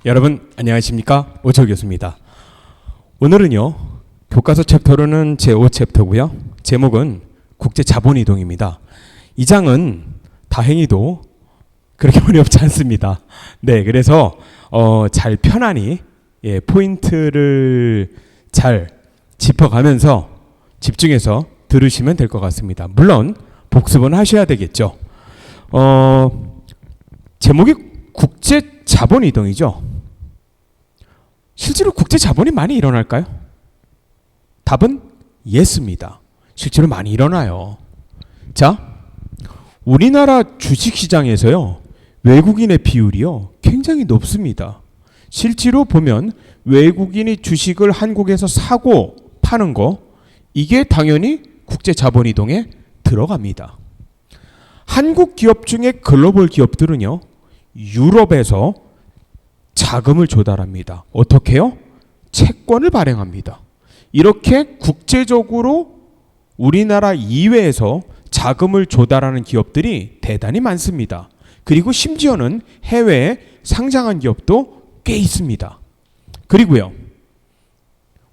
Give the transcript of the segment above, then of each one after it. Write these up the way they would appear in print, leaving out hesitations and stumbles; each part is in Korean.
여러분 안녕하십니까? 오철 교수입니다. 오늘은요 교과서 챕터로는 제5챕터고요. 제목은 국제자본이동입니다. 이 장은 다행히도 그렇게 어렵지 않습니다. 네, 그래서 잘 편안히 포인트를 잘 짚어가면서 집중해서 들으시면 될 것 같습니다. 물론 복습은 하셔야 되겠죠. 제목이 국제자본이동이죠. 실제로 국제자본이 많이 일어날까요? 답은 예스입니다. 실제로 많이 일어나요. 자, 우리나라 주식시장에서요 외국인의 비율이요 굉장히 높습니다. 실제로 보면 외국인이 주식을 한국에서 사고 파는 거, 이게 당연히 국제자본이동에 들어갑니다. 한국 기업 중에 글로벌 기업들은요 유럽에서 자금을 조달합니다. 어떻게요? 채권을 발행합니다. 이렇게 국제적으로 우리나라 이외에서 자금을 조달하는 기업들이 대단히 많습니다. 그리고 심지어는 해외에 상장한 기업도 꽤 있습니다. 그리고요,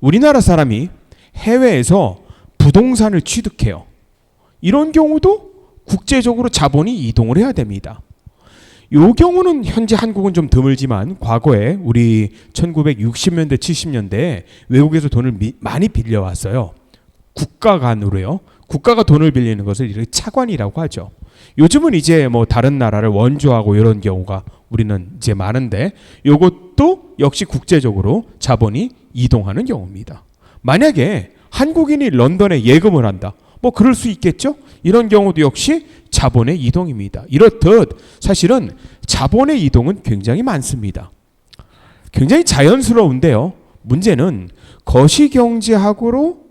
우리나라 사람이 해외에서 부동산을 취득해요. 이런 경우도 국제적으로 자본이 이동을 해야 됩니다. 이 경우는 현재 한국은 좀 드물지만 과거에 우리 1960년대 70년대에 외국에서 돈을 많이 빌려왔어요. 국가 간으로요. 국가가 돈을 빌리는 것을 이렇게 차관이라고 하죠. 요즘은 이제 뭐 다른 나라를 원조하고 이런 경우가 우리는 이제 많은데, 이것도 역시 국제적으로 자본이 이동하는 경우입니다. 만약에 한국인이 런던에 예금을 한다, 뭐 그럴 수 있겠죠. 이런 경우도 역시 자본의 이동입니다. 이렇듯 사실은 자본의 이동은 굉장히 많습니다. 굉장히 자연스러운데요, 문제는 거시경제학으로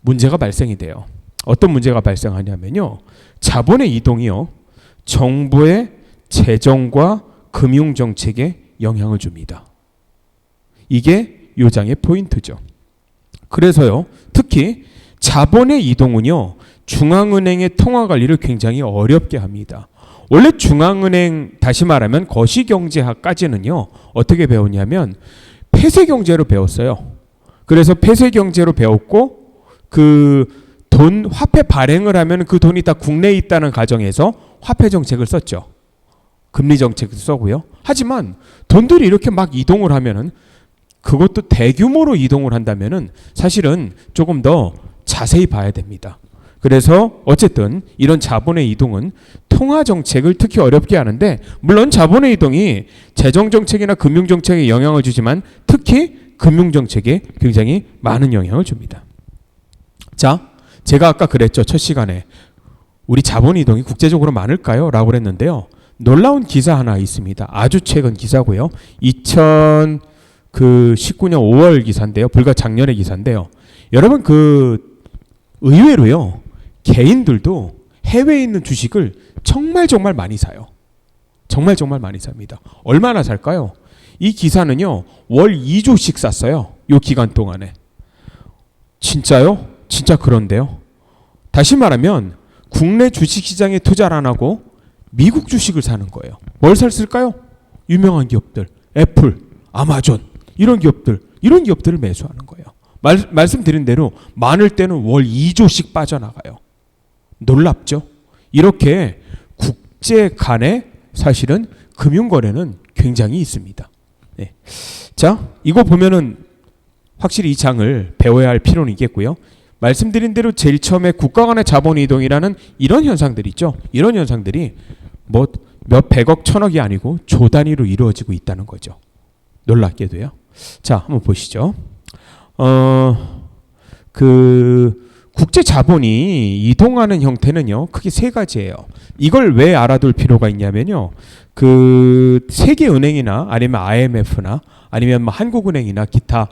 문제가 발생이 돼요. 어떤 문제가 발생하냐면요, 자본의 이동이요 정부의 재정과 금융정책에 영향을 줍니다. 이게 요 장의 포인트죠. 그래서요, 특히 자본의 이동은요 중앙은행의 통화관리를 굉장히 어렵게 합니다. 원래 중앙은행, 다시 말하면 거시경제학까지는요 어떻게 배웠냐면 폐쇄경제로 배웠어요. 그래서 폐쇄경제로 배웠고, 그 돈 화폐 발행을 하면 그 돈이 다 국내에 있다는 가정에서 화폐 정책을 썼죠. 금리 정책도 써고요. 하지만 돈들이 이렇게 막 이동을 하면은, 그것도 대규모로 이동을 한다면은 사실은 조금 더 자세히 봐야 됩니다. 그래서 어쨌든 이런 자본의 이동은 통화 정책을 특히 어렵게 하는데, 물론 자본의 이동이 재정 정책이나 금융 정책에 영향을 주지만 특히 금융 정책에 굉장히 많은 영향을 줍니다. 자, 제가 아까 그랬죠. 첫 시간에 우리 자본 이동이 국제적으로 많을까요? 라고 그랬는데요. 놀라운 기사 하나 있습니다. 아주 최근 기사고요. 2019년 5월 기사인데요. 불과 작년의 기사인데요. 여러분, 의외로요 개인들도 해외에 있는 주식을 정말 많이 사요. 정말 많이 삽니다. 얼마나 살까요? 이 기사는요 월 2조씩 샀어요. 이 기간 동안에. 진짜요? 진짜 그런데요. 다시 말하면 국내 주식시장에 투자를 안 하고 미국 주식을 사는 거예요. 뭘 샀을까요? 유명한 기업들, 애플, 아마존, 이런 기업들을 매수하는 거예요. 말씀드린 대로 많을 때는 월 2조씩 빠져나가요. 놀랍죠? 이렇게 국제 간의 사실은 금융거래는 굉장히 있습니다. 네. 자, 이거 보면은 확실히 이 장을 배워야 할 필요는 있겠고요. 말씀드린 대로 제일 처음에 국가 간의 자본 이동이라는 이런 현상들이 있죠. 이런 현상들이 뭐 몇 백억 천억이 아니고 조 단위로 이루어지고 있다는 거죠. 놀랍게도요. 자, 한번 보시죠. 국제 자본이 이동하는 형태는요 크게 세 가지예요. 이걸 왜 알아둘 필요가 있냐면요, 세계은행이나 아니면 IMF나 아니면 뭐 한국은행이나 기타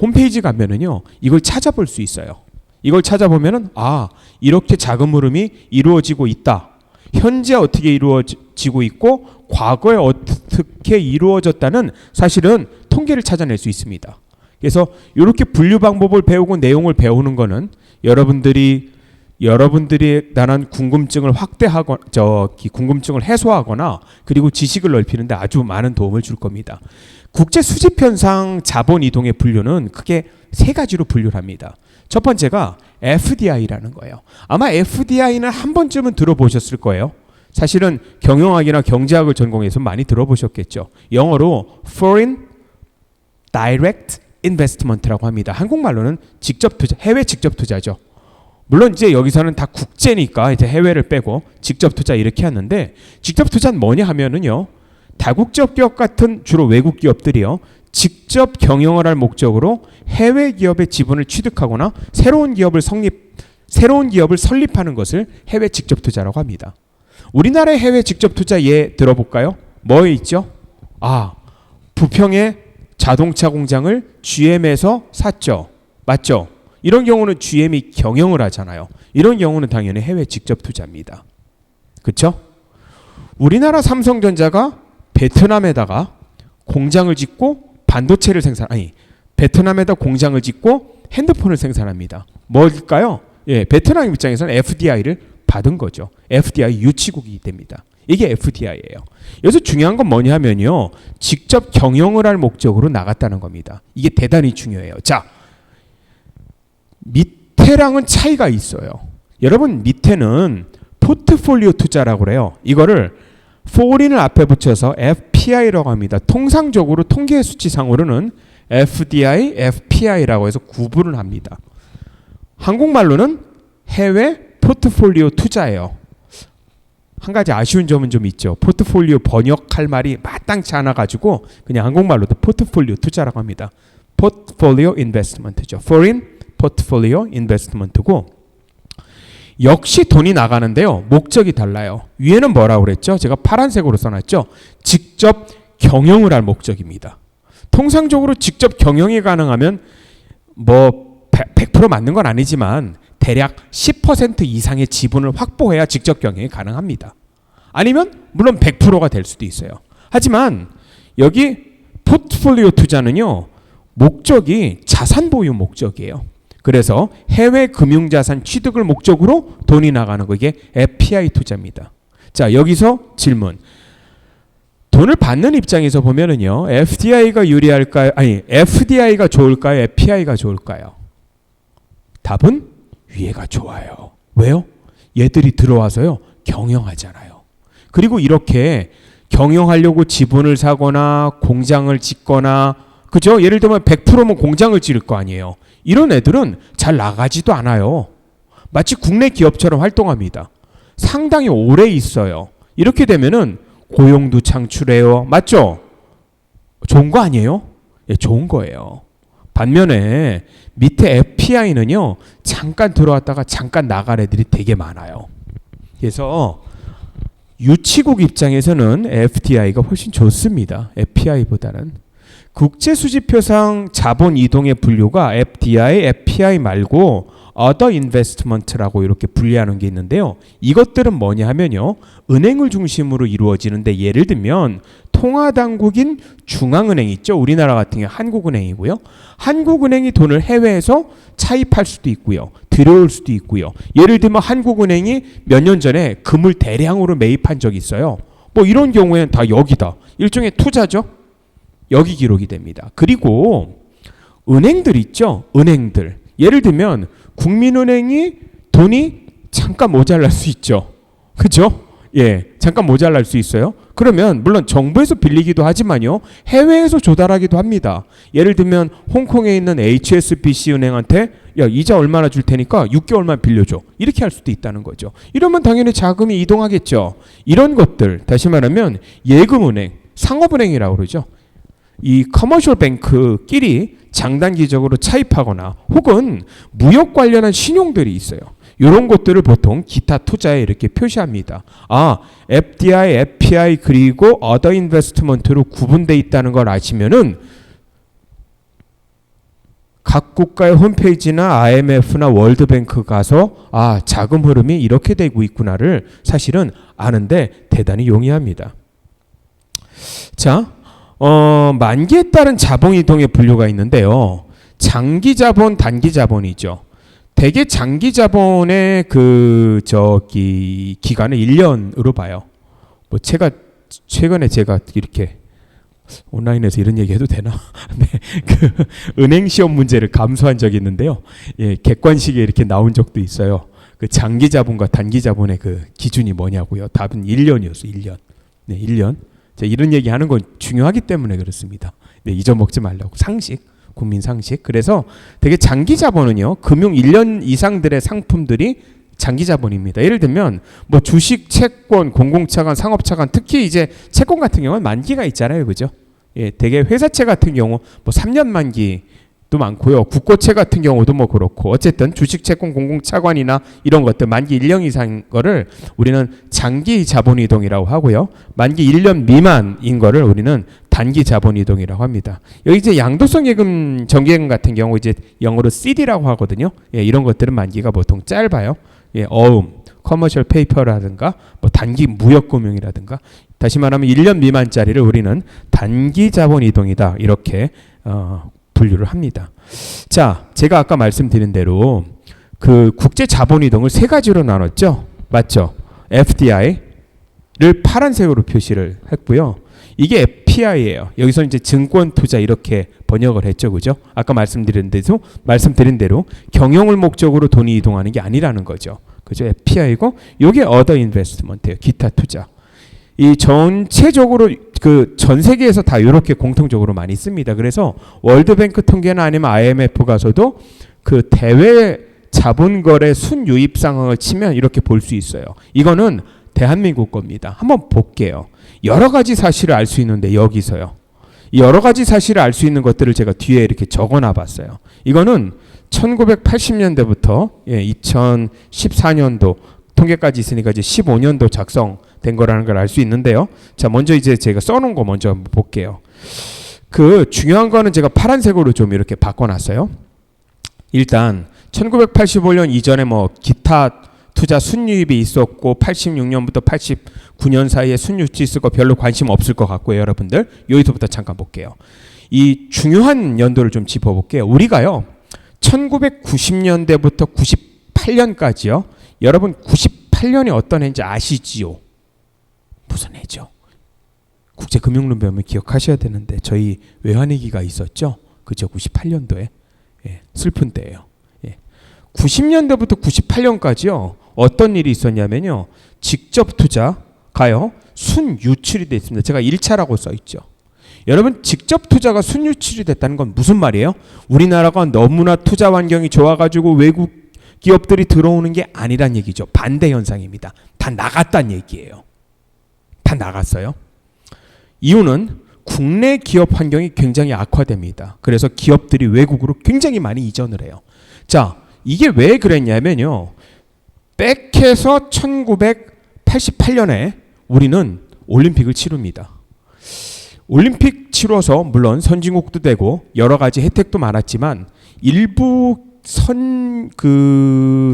홈페이지 가면은요 이걸 찾아볼 수 있어요. 이걸 찾아보면은 이렇게 자금 흐름이 이루어지고 있다. 현재 어떻게 이루어지고 있고 과거에 어떻게 이루어졌다는 사실은 통계를 찾아낼 수 있습니다. 그래서 이렇게 분류 방법을 배우고 내용을 배우는 거는 여러분들이 여러분들이 나란 궁금증을 궁금증을 해소하거나 그리고 지식을 넓히는데 아주 많은 도움을 줄 겁니다. 국제 수집 현상 자본 이동의 분류는 크게 세 가지로 분류를 합니다. 첫 번째가 FDI라는 거예요. 아마 FDI는 한 번쯤은 들어보셨을 거예요. 사실은 경영학이나 경제학을 전공해서 많이 들어보셨겠죠. 영어로 Foreign Direct Investment라고 합니다. 한국말로는 직접 투자, 해외 직접 투자죠. 물론 이제 여기서는 다 국제니까 이제 해외를 빼고 직접 투자 이렇게 하는데, 직접 투자는 뭐냐 하면은요, 다국적 기업 같은 주로 외국 기업들이요, 직접 경영을 할 목적으로 해외 기업의 지분을 취득하거나 새로운 기업을 설립하는 것을 해외 직접 투자라고 합니다. 우리나라의 해외 직접 투자 예 들어볼까요? 뭐에 있죠? 부평의 자동차 공장을 GM에서 샀죠. 맞죠? 이런 경우는 GM이 경영을 하잖아요. 이런 경우는 당연히 해외 직접 투자입니다. 그렇죠? 우리나라 삼성전자가 베트남에다가 공장을 짓고 베트남에다 공장을 짓고 핸드폰을 생산합니다. 뭘까요? 예, 베트남 입장에서는 FDI를 받은 거죠. FDI 유치국이 됩니다. 이게 FDI예요. 여기서 중요한 건 뭐냐 하면요, 직접 경영을 할 목적으로 나갔다는 겁니다. 이게 대단히 중요해요. 자, 밑에랑은 차이가 있어요. 여러분, 밑에는 포트폴리오 투자라고 그래요. 이거를 foreign을 앞에 붙여서 FPI라고 합니다. 통상적으로 통계 수치상으로는 FDI, FPI라고 해서 구분을 합니다. 한국말로는 해외 포트폴리오 투자예요. 한 가지 아쉬운 점은 좀 있죠. 포트폴리오 번역할 말이 마땅치 않아 가지고 그냥 한국말로도 포트폴리오 투자라고 합니다. 포트폴리오 인베스트먼트죠. Foreign 포트폴리오 인베스트먼트고, 역시 돈이 나가는데요, 목적이 달라요. 위에는 뭐라고 그랬죠? 제가 파란색으로 써놨죠. 직접 경영을 할 목적입니다. 통상적으로 직접 경영이 가능하면 100% 맞는 건 아니지만 대략 10% 이상의 지분을 확보해야 직접 경영이 가능합니다. 아니면 물론 100%가 될 수도 있어요. 하지만 여기 포트폴리오 투자는요, 목적이 자산 보유 목적이에요. 그래서 해외 금융자산 취득을 목적으로 돈이 나가는 거, 이게 FPI 투자입니다. 자, 여기서 질문. 돈을 받는 입장에서 보면은요, FDI가 유리할까요? FDI가 좋을까요? FPI가 좋을까요? 답은 위에가 좋아요. 왜요? 얘들이 들어와서요, 경영하잖아요. 그리고 이렇게 경영하려고 지분을 사거나 공장을 짓거나, 그죠? 예를 들면 100%면 공장을 지을 거 아니에요. 이런 애들은 잘 나가지도 않아요. 마치 국내 기업처럼 활동합니다. 상당히 오래 있어요. 이렇게 되면은 고용도 창출해요. 맞죠? 좋은 거 아니에요? 예, 좋은 거예요. 반면에 밑에 FPI는요, 잠깐 들어왔다가 잠깐 나갈 애들이 되게 많아요. 그래서 유치국 입장에서는 FDI가 훨씬 좋습니다. FPI보다는. 국제수지표상 자본 이동의 분류가 FDI, FPI 말고 Other Investment라고 이렇게 분리하는 게 있는데요. 이것들은 뭐냐 하면요, 은행을 중심으로 이루어지는데, 예를 들면 통화당국인 중앙은행 있죠. 우리나라 같은 경우 한국은행이고요. 한국은행이 돈을 해외에서 차입할 수도 있고요, 들여올 수도 있고요. 예를 들면 한국은행이 몇 년 전에 금을 대량으로 매입한 적이 있어요. 이런 경우에는 다 여기다, 일종의 투자죠. 여기 기록이 됩니다. 그리고 은행들 있죠. 은행들. 예를 들면 국민은행이 돈이 잠깐 모자랄 수 있죠. 그죠? 예, 잠깐 모자랄 수 있어요. 그러면 물론 정부에서 빌리기도 하지만요, 해외에서 조달하기도 합니다. 예를 들면 홍콩에 있는 HSBC 은행한테 야, 이자 얼마나 줄 테니까 6개월만 빌려줘. 이렇게 할 수도 있다는 거죠. 이러면 당연히 자금이 이동하겠죠. 이런 것들, 다시 말하면 예금은행, 상업은행이라고 그러죠. 이 커머셜 뱅크끼리 장단기적으로 차입하거나 혹은 무역 관련한 신용들이 있어요. 이런 것들을 보통 기타 투자에 이렇게 표시합니다. FDI, FPI 그리고 Other Investment로 구분되어 있다는 걸 아시면은 각 국가의 홈페이지나 IMF나 월드뱅크 가서 자금 흐름이 이렇게 되고 있구나를 사실은 아는데 대단히 용이합니다. 자, 만기에 따른 자본 이동의 분류가 있는데요. 장기 자본, 단기 자본이죠. 대개 장기 자본의 기간을 1년으로 봐요. 뭐 최근에 제가 이렇게 온라인에서 이런 얘기 해도 되나? 네, 은행 시험 문제를 감수한 적이 있는데요. 예, 객관식에 이렇게 나온 적도 있어요. 장기 자본과 단기 자본의 기준이 뭐냐고요. 답은 1년이었어요. 1년. 네, 1년. 자, 이런 얘기 하는 건 중요하기 때문에 그렇습니다. 네, 잊어먹지 말라고. 상식, 국민 상식. 그래서 되게 장기 자본은요, 금융 1년 이상들의 상품들이 장기 자본입니다. 예를 들면 뭐 주식, 채권, 공공차관, 상업차관, 특히 이제 채권 같은 경우는 만기가 있잖아요, 그죠? 예, 되게 회사채 같은 경우 뭐 3년 만기도 많고요. 국고채 같은 경우도 뭐 그렇고, 어쨌든 주식, 채권, 공공차관이나 이런 것들 만기 1년 이상 거를 우리는 장기 자본 이동이라고 하고요. 만기 1년 미만인 거를 우리는 단기 자본 이동이라고 합니다. 여기 이제 양도성 예금, 정기예금 같은 경우 이제 영어로 CD라고 하거든요. 예, 이런 것들은 만기가 보통 짧아요. 예, 커머셜 페이퍼라든가 뭐 단기 무역금융이라든가, 다시 말하면 1년 미만짜리를 우리는 단기 자본 이동이다, 이렇게 분류를 합니다. 자, 제가 아까 말씀드린 대로 국제 자본 이동을 세 가지로 나눴죠, 맞죠? FDI를 파란색으로 표시를 했고요. 이게 FPI예요. 여기서 이제 증권 투자 이렇게 번역을 했죠, 그죠? 아까 말씀드린 대로 경영을 목적으로 돈이 이동하는 게 아니라는 거죠, 그죠? FPI고, 이게 Other Investment예요. 기타 투자. 이 전체적으로 전 세계에서 다 이렇게 공통적으로 많이 씁니다. 그래서 월드뱅크 통계나 아니면 IMF 가서도 대외 자본거래 순유입 상황을 치면 이렇게 볼 수 있어요. 이거는 대한민국 겁니다. 한번 볼게요. 여러 가지 사실을 알 수 있는데, 여기서요, 여러 가지 사실을 알 수 있는 것들을 제가 뒤에 이렇게 적어놔 봤어요. 이거는 1980년대부터 2014년도 통계까지 있으니까 이제 15년도 작성된 거라는 걸 알 수 있는데요. 자, 먼저 이제 제가 써놓은 거 먼저 한번 볼게요. 중요한 거는 제가 파란색으로 좀 이렇게 바꿔놨어요. 일단 1985년 이전에 뭐 기타 투자 순유입이 있었고, 86년부터 89년 사이에 순유치 있을 거 별로 관심 없을 것 같고요, 여러분들. 여기서부터 잠깐 볼게요. 이 중요한 연도를 좀 짚어볼게요. 우리가요, 1990년대부터 98년까지요. 여러분 98년이 어떤 해인지 아시지요? 무슨 해죠? 국제금융론 배우면 기억하셔야 되는데, 저희 외환위기가 있었죠? 그죠? 98년도에. 예, 슬픈 때예요. 예. 90년대부터 98년까지요. 어떤 일이 있었냐면요, 직접 투자가요 순유출이 돼 있습니다. 제가 1차라고 써 있죠. 여러분, 직접 투자가 순유출이 됐다는 건 무슨 말이에요? 우리나라가 너무나 투자 환경이 좋아가지고 외국 기업들이 들어오는 게 아니란 얘기죠. 반대 현상입니다. 다 나갔단 얘기예요. 다 나갔어요. 이유는 국내 기업 환경이 굉장히 악화됩니다. 그래서 기업들이 외국으로 굉장히 많이 이전을 해요. 자, 이게 왜 그랬냐면요, 백해서 1988년에 우리는 올림픽을 치릅니다. 올림픽 치러서 물론 선진국도 되고 여러 가지 혜택도 많았지만, 일부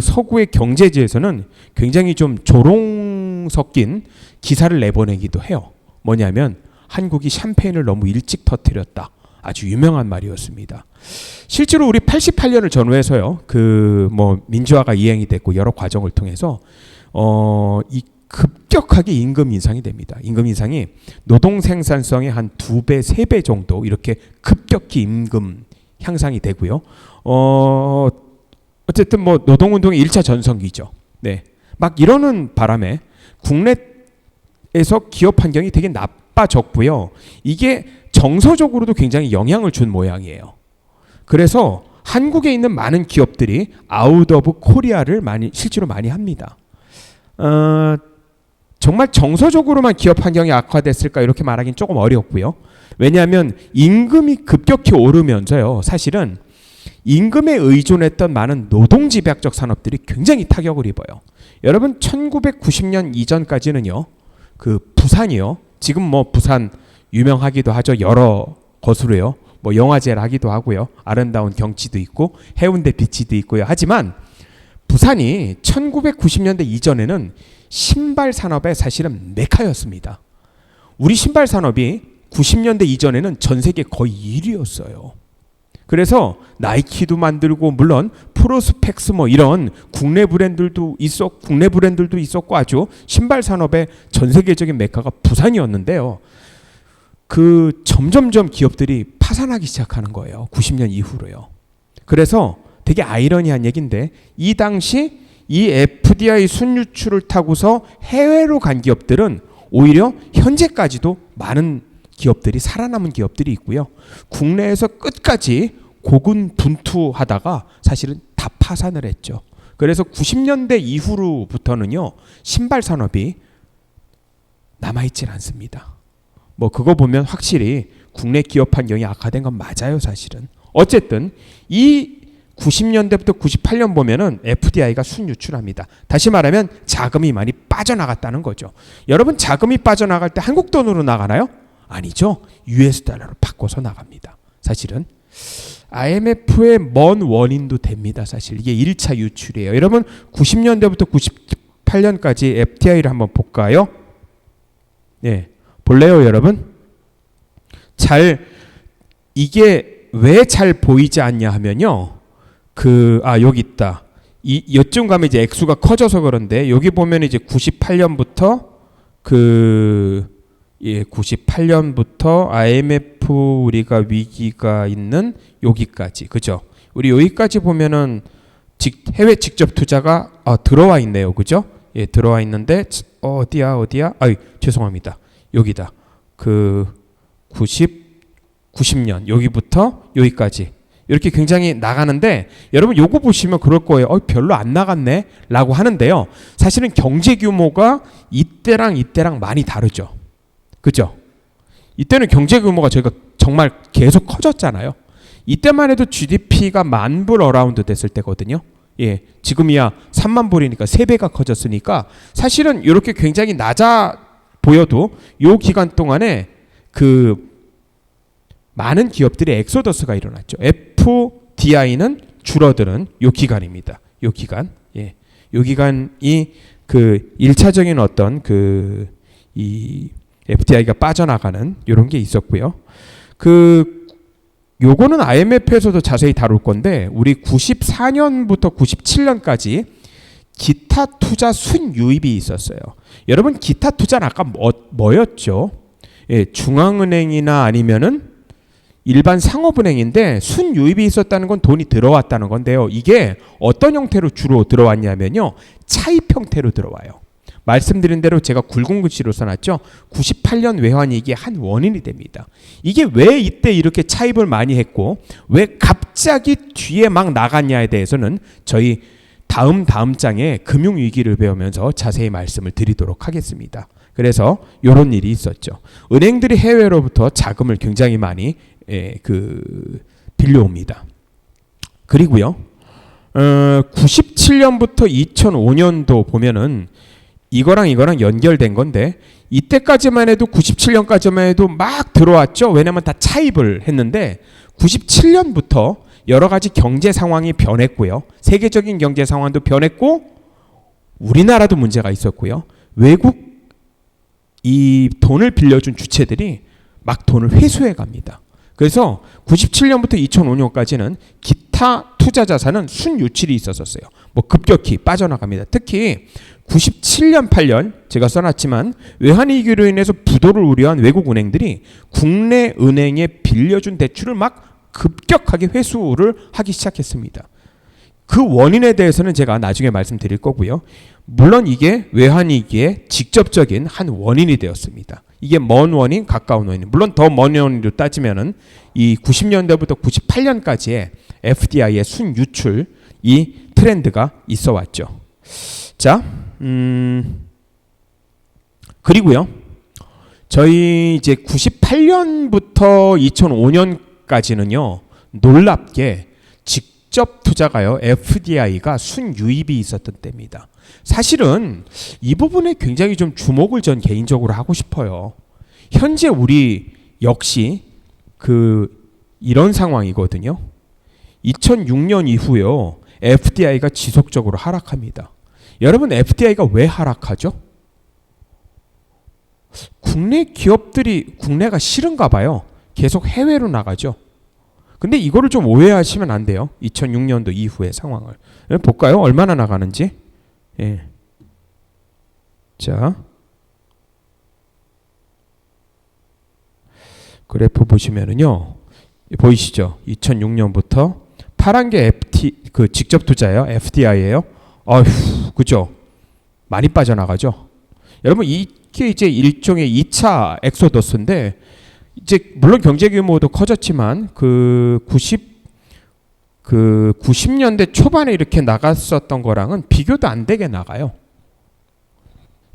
서구의 경제지에서는 굉장히 좀 조롱 섞인 기사를 내보내기도 해요. 뭐냐면, 한국이 샴페인을 너무 일찍 터뜨렸다. 아주 유명한 말이었습니다. 실제로 우리 88년을 전후해서요, 민주화가 이행이 됐고 여러 과정을 통해서 이 급격하게 임금 인상이 됩니다. 임금 인상이 노동 생산성의 한 2배, 3배 정도 이렇게 급격히 임금 향상이 되고요. 어쨌든 뭐 노동운동의 1차 전성기죠. 네, 막 이러는 바람에 국내에서 기업 환경이 되게 나빠졌고요. 이게 정서적으로도 굉장히 영향을 준 모양이에요. 그래서 한국에 있는 많은 기업들이 아웃 오브 코리아를 실제로 많이 합니다. 정말 정서적으로만 기업 환경이 악화됐을까 이렇게 말하기는 조금 어렵고요. 왜냐하면 임금이 급격히 오르면서요, 사실은 임금에 의존했던 많은 노동집약적 산업들이 굉장히 타격을 입어요. 여러분, 1990년 이전까지는요, 부산이요, 지금 뭐 부산 유명하기도 하죠. 여러 것으로요. 뭐 영화제를 하기도 하고요. 아름다운 경치도 있고 해운대 비치도 있고요. 하지만 부산이 1990년대 이전에는 신발 산업의 사실은 메카였습니다. 우리 신발 산업이 90년대 이전에는 전 세계 거의 1위였어요. 그래서 나이키도 만들고 물론 프로스펙스 뭐 이런 국내 브랜드들도 있었고 아주 신발 산업의 전 세계적인 메카가 부산이었는데요. 그 점점점 기업들이 파산하기 시작하는 거예요. 90년 이후로요. 그래서 되게 아이러니한 얘기인데 이 당시 이 FDI 순유출을 타고서 해외로 간 기업들은 오히려 현재까지도 많은 기업들이 살아남은 기업들이 있고요. 국내에서 끝까지 고군분투하다가 사실은 다 파산을 했죠. 그래서 90년대 이후로부터는요. 신발 산업이 남아있질 않습니다. 뭐 그거 보면 확실히 국내 기업 환경이 악화된 건 맞아요. 사실은. 어쨌든 이 90년대부터 98년 보면은 FDI가 순유출합니다. 다시 말하면 자금이 많이 빠져나갔다는 거죠. 여러분 자금이 빠져나갈 때 한국 돈으로 나가나요? 아니죠. US 달러로 바꿔서 나갑니다. 사실은 IMF의 먼 원인도 됩니다. 사실 이게 1차 유출이에요. 여러분 90년대부터 98년까지 FDI를 한번 볼까요? 네, 볼래요, 여러분? 이게 왜 잘 보이지 않냐 하면요. 여기 있다. 여쯤 가면 이제 액수가 커져서 그런데 여기 보면 이제 98년부터 98년부터 IMF 우리가 위기가 있는 여기까지, 그죠? 우리 여기까지 보면은 해외 직접 투자가 들어와 있네요, 그죠? 예, 들어와 있는데 어디야? 죄송합니다. 여기다. 90년 여기부터 여기까지 이렇게 굉장히 나가는데 여러분 요거 보시면 그럴 거예요. 별로 안 나갔네 라고 하는데요. 사실은 경제 규모가 이때랑 많이 다르죠. 그죠? 이때는 경제 규모가 저희가 정말 계속 커졌잖아요. 이때만 해도 GDP가 10,000불 어라운드 됐을 때거든요. 예, 지금이야 30,000불이니까 3배가 커졌으니까 사실은 이렇게 굉장히 낮아 보여도 요 기간 동안에 많은 기업들의 엑소더스가 일어났죠. FDI는 줄어드는 요 기간입니다. 요 기간. 예. 요 기간이 1차적인 어떤 이 FDI가 빠져나가는 이런 게 있었고요. 요거는 IMF에서도 자세히 다룰 건데 우리 94년부터 97년까지 기타 투자 순유입이 있었어요. 여러분 기타 투자는 아까 뭐였죠? 예, 중앙은행이나 아니면은 일반 상업은행인데 순유입이 있었다는 건 돈이 들어왔다는 건데요. 이게 어떤 형태로 주로 들어왔냐면요. 차입 형태로 들어와요. 말씀드린 대로 제가 굵은 글씨로 써놨죠. 98년 외환위기의 한 원인이 됩니다. 이게 왜 이때 이렇게 차입을 많이 했고 왜 갑자기 뒤에 막 나갔냐에 대해서는 저희 다음 장에 금융위기를 배우면서 자세히 말씀을 드리도록 하겠습니다. 그래서 이런 일이 있었죠. 은행들이 해외로부터 자금을 굉장히 많이 빌려옵니다. 그리고요. 97년부터 2005년도 보면은 이거랑 연결된 건데 이때까지만 해도 97년까지만 해도 막 들어왔죠. 왜냐면 다 차입을 했는데 97년부터 여러 가지 경제 상황이 변했고요. 세계적인 경제 상황도 변했고 우리나라도 문제가 있었고요. 외국 이 돈을 빌려준 주체들이 막 돈을 회수해 갑니다. 그래서 97년부터 2005년까지는 기타 투자 자산은 순유출이 있었어요. 뭐 급격히 빠져나갑니다. 특히 97년, 8년 제가 써놨지만 외환위기로 인해서 부도를 우려한 외국 은행들이 국내 은행에 빌려준 대출을 막 급격하게 회수를 하기 시작했습니다. 그 원인에 대해서는 제가 나중에 말씀드릴 거고요. 물론 이게 외환위기의 직접적인 한 원인이 되었습니다. 이게 먼 원인, 가까운 원인. 물론 더 먼 원인으로 따지면은 이 90년대부터 98년까지의 FDI의 순유출 이 트렌드가 있어 왔죠. 자, 그리고요. 저희 이제 98년부터 2005년까지는요. 놀랍게 직접 투자가요. FDI가 순유입이 있었던 때입니다. 사실은 이 부분에 굉장히 좀 주목을 전 개인적으로 하고 싶어요. 현재 우리 역시 이런 상황이거든요. 2006년 이후요. FDI가 지속적으로 하락합니다. 여러분 FDI가 왜 하락하죠? 국내 기업들이 국내가 싫은가 봐요. 계속 해외로 나가죠. 근데 이거를 좀 오해하시면 안 돼요. 2006년도 이후의 상황을. 볼까요? 얼마나 나가는지. 예. 자, 그래프 보시면은요, 보이시죠? 2006년부터 파란 게 그 직접 투자예요. FDI예요. 어휴, 그죠? 많이 빠져나가죠. 여러분 이게 이제 일종의 2차 엑소더스인데 이제 물론 경제 규모도 커졌지만 그 90년대 초반에 이렇게 나갔었던 거랑은 비교도 안 되게 나가요.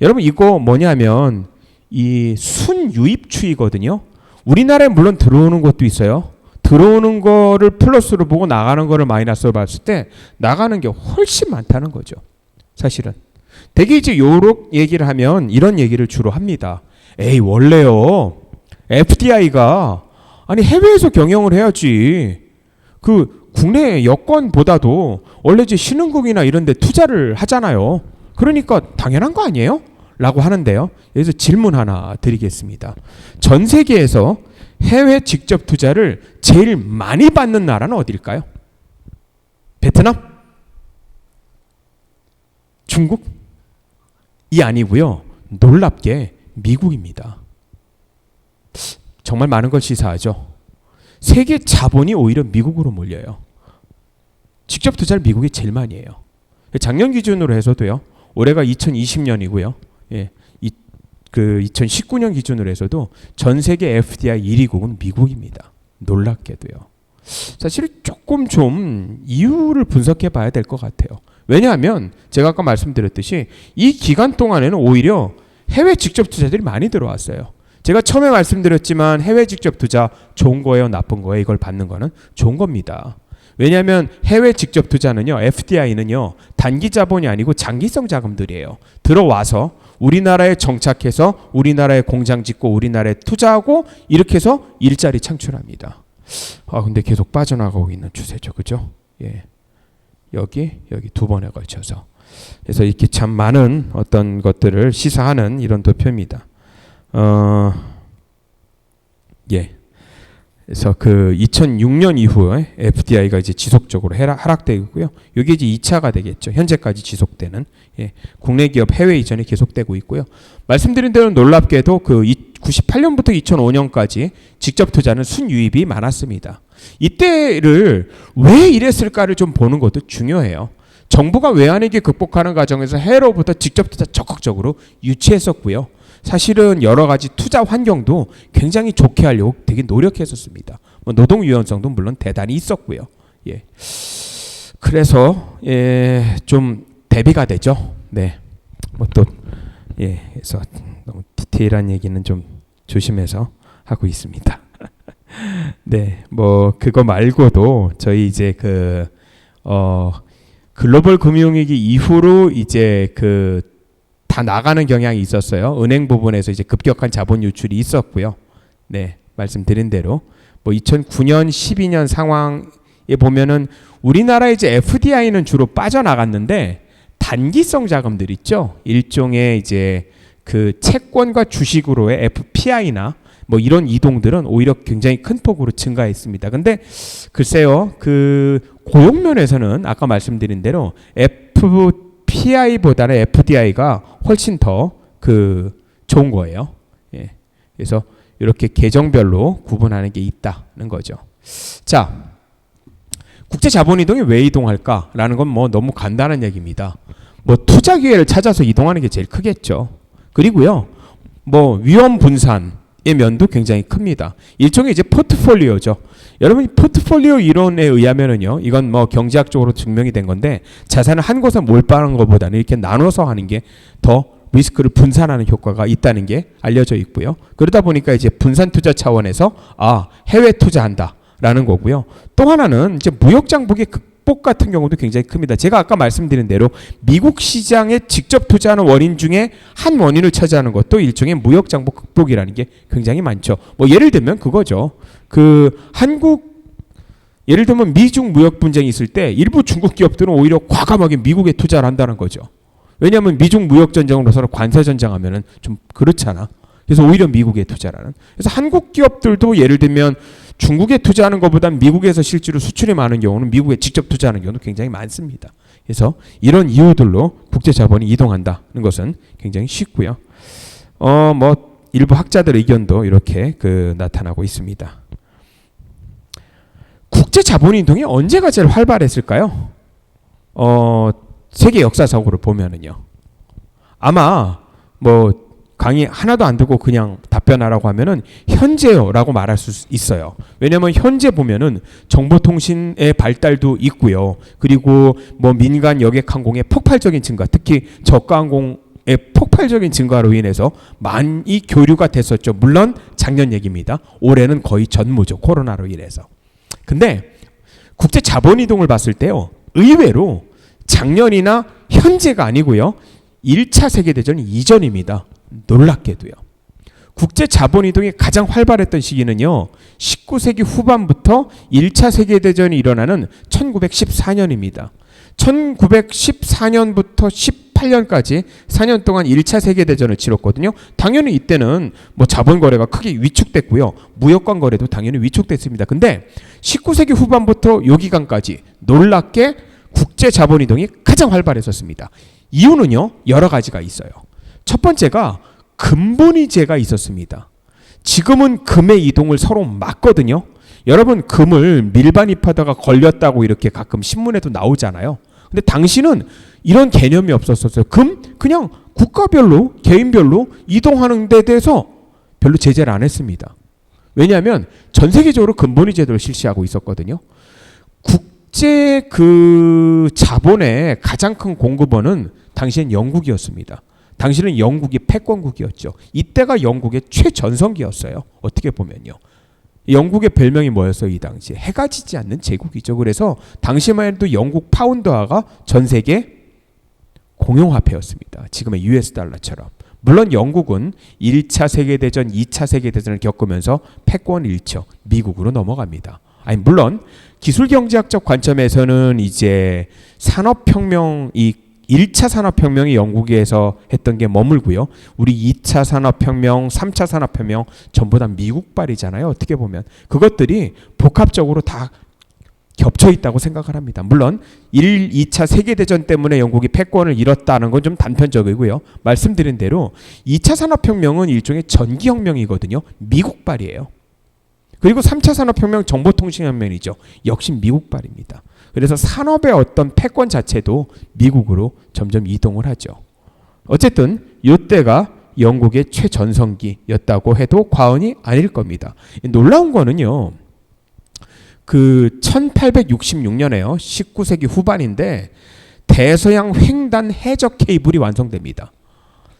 여러분 이거 뭐냐면 이 순유입 추이거든요. 우리나라에 물론 들어오는 것도 있어요. 들어오는 거를 플러스로 보고 나가는 거를 마이너스로 봤을 때 나가는 게 훨씬 많다는 거죠. 사실은. 되게 이제 요런 얘기를 하면 이런 얘기를 주로 합니다. 에이 원래요. FDI가 아니 해외에서 경영을 해야지. 그 국내 여건보다도 원래 이제 신흥국이나 이런 데 투자를 하잖아요. 그러니까 당연한 거 아니에요? 라고 하는데요. 여기서 질문 하나 드리겠습니다. 전 세계에서 해외 직접 투자를 제일 많이 받는 나라는 어딜까요? 베트남? 중국? 이 아니고요. 놀랍게 미국입니다. 정말 많은 걸 시사하죠. 세계 자본이 오히려 미국으로 몰려요. 직접 투자를 미국이 제일 많이 해요. 작년 기준으로 해서도요. 올해가 2020년이고요. 예, 그 2019년 기준으로 해서도 전 세계 FDI 1위국은 미국입니다. 놀랍게도요. 사실 조금 좀 이유를 분석해 봐야 될 것 같아요. 왜냐하면 제가 아까 말씀드렸듯이 이 기간 동안에는 오히려 해외 직접 투자들이 많이 들어왔어요. 제가 처음에 말씀드렸지만 해외 직접 투자 좋은 거예요, 나쁜 거예요? 이걸 받는 거는 좋은 겁니다. 왜냐하면 해외 직접 투자는요, FDI는요, 단기 자본이 아니고 장기성 자금들이에요. 들어와서 우리나라에 정착해서 우리나라에 공장 짓고 우리나라에 투자하고 이렇게 해서 일자리 창출합니다. 아, 근데 계속 빠져나가고 있는 추세죠. 그죠? 예. 여기 두 번에 걸쳐서. 그래서 이렇게 참 많은 어떤 것들을 시사하는 이런 도표입니다. 예. 그래서 그 2006년 이후에 FDI가 이제 지속적으로 하락되고 있고요. 이게 이제 2차가 되겠죠. 현재까지 지속되는 국내 기업 해외 이전이 계속되고 있고요. 말씀드린 대로 놀랍게도 그 98년부터 2005년까지 직접 투자는 순유입이 많았습니다. 이때를 왜 이랬을까를 좀 보는 것도 중요해요. 정부가 외환위기 극복하는 과정에서 해외로부터 직접 투자 적극적으로 유치했었고요. 사실은 여러 가지 투자 환경도 굉장히 좋게 하려고 되게 노력했었습니다. 뭐 노동 유연성도 물론 대단히 있었고요. 예. 그래서 좀 대비가 되죠. 네. 뭐 또 그래서 너무 디테일한 얘기는 좀 조심해서 하고 있습니다. 네. 뭐 그거 말고도 저희 이제 글로벌 금융위기 이후로 이제 다 나가는 경향이 있었어요. 은행 부분에서 이제 급격한 자본 유출이 있었고요. 네, 말씀드린 대로 뭐 2009년, 12년 상황에 보면은 우리나라 이제 FDI는 주로 빠져나갔는데 단기성 자금들 있죠. 일종의 이제 그 채권과 주식으로의 FPI나 뭐 이런 이동들은 오히려 굉장히 큰 폭으로 증가했습니다. 근데 글쎄요, 그 고용 면에서는 아까 말씀드린 대로 FPI보다는 FDI가 훨씬 더 좋은 거예요. 예. 그래서 이렇게 계정별로 구분하는 게 있다는 거죠. 자, 국제 자본 이동이 왜 이동할까라는 건 뭐 너무 간단한 얘기입니다. 뭐 투자 기회를 찾아서 이동하는 게 제일 크겠죠. 그리고요, 뭐 위험 분산의 면도 굉장히 큽니다. 일종의 이제 포트폴리오죠. 여러분 포트폴리오 이론에 의하면은요, 이건 뭐 경제학적으로 증명이 된 건데 자산을 한 곳에 몰빵하는 것보다는 이렇게 나눠서 하는 게 더 리스크를 분산하는 효과가 있다는 게 알려져 있고요. 그러다 보니까 이제 분산 투자 차원에서 해외 투자한다라는 거고요. 또 하나는 이제 무역 장벽의 극복 같은 경우도 굉장히 큽니다. 제가 아까 말씀드린 대로 미국 시장에 직접 투자하는 원인 중에 한 원인을 차지하는 것도 일종의 무역 장벽 극복이라는 게 굉장히 많죠. 뭐 예를 들면 그거죠. 예를 들면 미중 무역 분쟁이 있을 때 일부 중국 기업들은 오히려 과감하게 미국에 투자를 한다는 거죠. 왜냐하면 미중 무역 전쟁으로 서로 관세 전쟁하면은 좀 그렇잖아. 그래서 오히려 미국에 투자라는. 그래서 한국 기업들도 예를 들면 중국에 투자하는 것보다 미국에서 실제로 수출이 많은 경우는 미국에 직접 투자하는 경우도 굉장히 많습니다. 그래서 이런 이유들로 국제 자본이 이동한다는 것은 굉장히 쉽고요. 뭐 일부 학자들 의견도 이렇게 나타나고 있습니다. 국제 자본 이동이 언제가 제일 활발했을까요? 세계 역사적으로 보면은요. 아마 뭐 강의 하나도 안 듣고 그냥 답변하라고 하면은 현재요라고 말할 수 있어요. 왜냐하면 현재 보면은 정보통신의 발달도 있고요. 그리고 뭐 민간 여객 항공의 폭발적인 증가, 특히 저가 항공의 폭발적인 증가로 인해서 많이 교류가 됐었죠. 물론 작년 얘기입니다. 올해는 거의 전무죠. 코로나로 인해서. 근데 국제 자본 이동을 봤을 때요. 의외로 작년이나 현재가 아니고요. 1차 세계대전 이전입니다. 놀랍게도요. 국제 자본 이동이 가장 활발했던 시기는요. 19세기 후반부터 1차 세계대전이 일어나는 1914년입니다. 1914년부터 18년까지 4년 동안 1차 세계대전을 치렀거든요. 당연히 이때는 뭐 자본 거래가 크게 위축됐고요. 무역관 거래도 당연히 위축됐습니다. 근데 19세기 후반부터 요 기간까지 놀랍게 국제 자본 이동이 가장 활발했었습니다. 이유는요. 여러 가지가 있어요. 첫 번째가 금본위제가 있었습니다. 지금은 금의 이동을 서로 막거든요. 여러분 금을 밀반입하다가 걸렸다고 이렇게 가끔 신문에도 나오잖아요. 근데 당시는 이런 개념이 없었어요. 금 그냥 국가별로 개인별로 이동하는 데 대해서 별로 제재를 안 했습니다. 왜냐하면 전 세계적으로 금본위 제도를 실시하고 있었거든요. 국제 자본의 가장 큰 공급원은 당시엔 영국이었습니다. 당시는 영국이 패권국이었죠. 이때가 영국의 최전성기였어요. 어떻게 보면요. 영국의 별명이 뭐였어요? 이 당시 해가 지지 않는 제국이죠. 그래서 당시만 해도 영국 파운드화가 전 세계 공용화폐였습니다. 지금의 US 달러처럼. 물론 영국은 1차 세계대전, 2차 세계대전을 겪으면서 패권 잃죠. 미국으로 넘어갑니다. 아니 물론 기술경제학적 관점에서는 이제 산업혁명이 1차 산업혁명이 영국에서 했던 게 머물고요. 우리 2차 산업혁명, 3차 산업혁명 전부 다 미국발이잖아요. 어떻게 보면. 그것들이 복합적으로 다 겹쳐 있다고 생각을 합니다. 물론 1, 2차 세계대전 때문에 영국이 패권을 잃었다는 건 좀 단편적이고요. 말씀드린 대로 2차 산업혁명은 일종의 전기혁명이거든요. 미국발이에요. 그리고 3차 산업혁명 정보통신혁명이죠. 역시 미국발입니다. 그래서 산업의 어떤 패권 자체도 미국으로 점점 이동을 하죠. 어쨌든 이때가 영국의 최전성기였다고 해도 과언이 아닐 겁니다. 놀라운 거는요. 1866년에요. 19세기 후반인데 대서양 횡단 해적 케이블이 완성됩니다.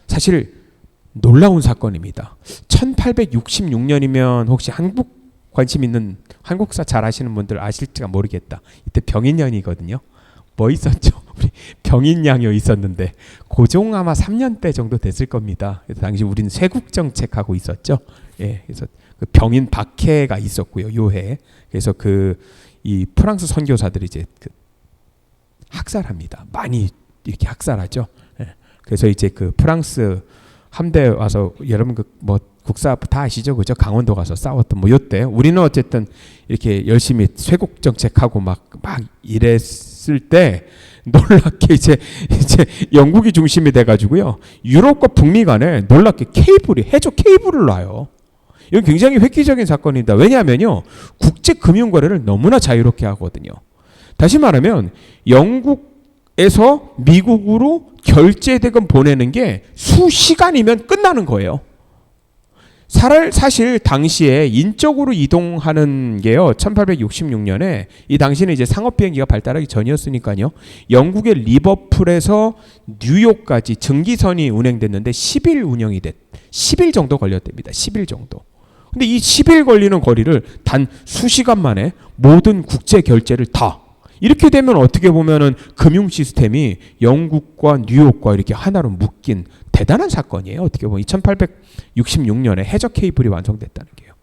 사실 놀라운 사건입니다. 1866년이면 혹시 한국 관심 있는 한국사 잘 아시는 분들 아실지가 모르겠다. 이때 병인년이거든요. 뭐 있었죠? 우리 병인양요 있었는데 고종 아마 3년 때 정도 됐을 겁니다. 그래서 당시 우리는 쇄국 정책하고 있었죠. 예, 그래서 그 병인 박해가 있었고요. 요해. 그래서 이 프랑스 선교사들이 이제 학살합니다. 많이 이렇게 학살하죠. 예. 그래서 이제 프랑스 함대 와서 여러분 국사 다 아시죠? 그죠? 강원도 가서 싸웠던 요때 우리는 어쨌든 이렇게 열심히 쇄국 정책하고 막 이랬을 때 놀랍게 이제 영국이 중심이 돼 가지고요. 유럽과 북미 간에 놀랍게 해적 케이블을 놔요. 이건 굉장히 획기적인 사건입니다. 왜냐하면요. 국제 금융 거래를 너무나 자유롭게 하거든요. 다시 말하면 영국에서 미국으로 결제 대금 보내는 게 수시간이면 끝나는 거예요. 사실 당시에 인적으로 이동하는 게요. 1866년에 이 당시는 이제 상업 비행기가 발달하기 전이었으니까요. 영국의 리버풀에서 뉴욕까지 증기선이 운행됐는데 10일 정도 걸렸답니다. 10일 정도. 근데 이 10일 걸리는 거리를 단 수시간 만에 모든 국제 결제를 다 이렇게 되면 어떻게 보면은 금융 시스템이 영국과 뉴욕과 이렇게 하나로 묶인 대단한 사건이에요. 어떻게 보면 1866년에 해적 케이블이 완성됐다는 게요.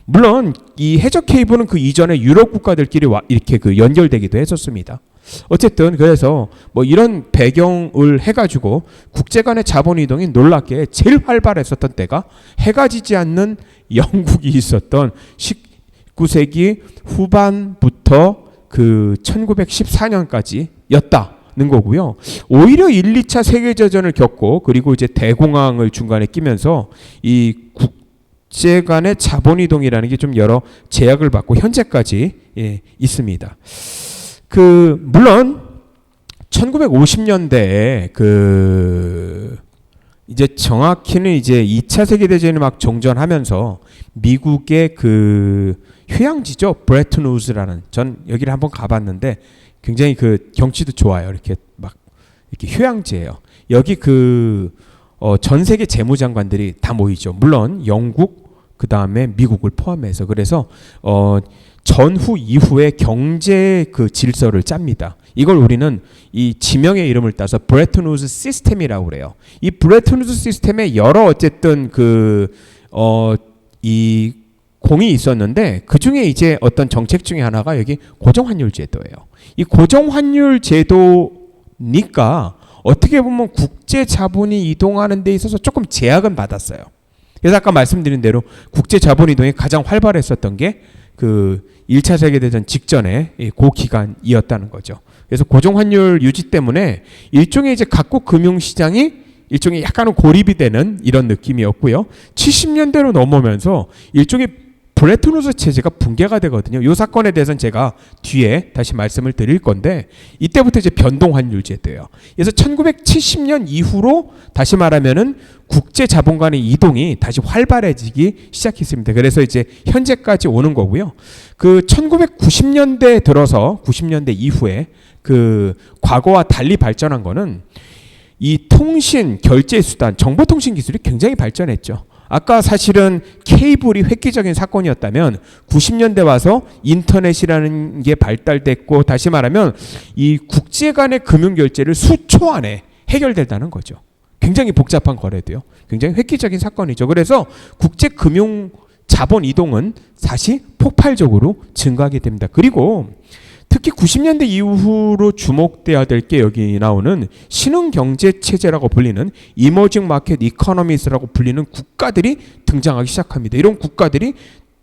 물론 이 해적 케이블은 그 이전에 유럽 국가들끼리 이렇게 연결되기도 했었습니다. 어쨌든 그래서 이런 배경을 해가지고 국제 간의 자본 이동이 놀랍게 제일 활발했었던 때가 해가 지지 않는 영국이 있었던 19세기 후반부터 그 1914년까지였다는 거고요. 오히려 1, 2차 세계대전을 겪고 그리고 이제 대공황을 중간에 끼면서 이 국제 간의 자본이동이라는 게 좀 여러 제약을 받고 현재까지 있습니다. 그 물론 1950년대에 그 이제 정확히는 이제 2차 세계대전이 막 종전하면서 미국의 그 휴양지죠. 브레튼 우즈라는, 전 여기를 한번 가봤는데 굉장히 그 경치도 좋아요. 이렇게 막 이렇게 휴양지예요. 여기 그 전 세계 재무장관들이 다 모이죠. 물론 영국 그 다음에 미국을 포함해서. 그래서 전후 이후의 경제 그 질서를 짭니다. 이걸 우리는 이 지명의 이름을 따서 브레튼 우즈 시스템이라고 그래요. 이 브레튼 우즈 시스템에 여러 어쨌든 이 공이 있었는데 그 중에 이제 어떤 정책 중에 하나가 여기 고정환율 제도예요. 이 고정환율 제도니까 어떻게 보면 국제 자본이 이동하는 데 있어서 조금 제약은 받았어요. 그래서 아까 말씀드린 대로 국제 자본 이동이 가장 활발했었던 게 그 1차 세계대전 직전에 그 기간이었다는 거죠. 그래서 고정환율 유지 때문에 일종의 이제 각국 금융시장이 일종의 약간은 고립이 되는 이런 느낌이었고요. 70년대로 넘어오면서 일종의 브레튼 우즈 체제가 붕괴가 되거든요. 이 사건에 대해서는 제가 뒤에 다시 말씀을 드릴 건데 이때부터 이제 변동환율 제도예요. 그래서 1970년 이후로 다시 말하면은 국제 자본 간의 이동이 다시 활발해지기 시작했습니다. 그래서 이제 현재까지 오는 거고요. 그 1990년대 들어서 90년대 이후에 그 과거와 달리 발전한 거는 이 통신, 결제 수단, 정보통신 기술이 굉장히 발전했죠. 아까 사실은 케이블이 획기적인 사건이었다면 90년대 와서 인터넷이라는 게 발달됐고 다시 말하면 이 국제 간의 금융 결제를 수초 안에 해결된다는 거죠. 굉장히 복잡한 거래도요. 굉장히 획기적인 사건이죠. 그래서 국제 금융 자본 이동은 다시 폭발적으로 증가하게 됩니다. 그리고 특히 90년대 이후로 주목돼야 될 게 여기 나오는 신흥 경제 체제라고 불리는 이머징 마켓 이코노미스라고 불리는 국가들이 등장하기 시작합니다. 이런 국가들이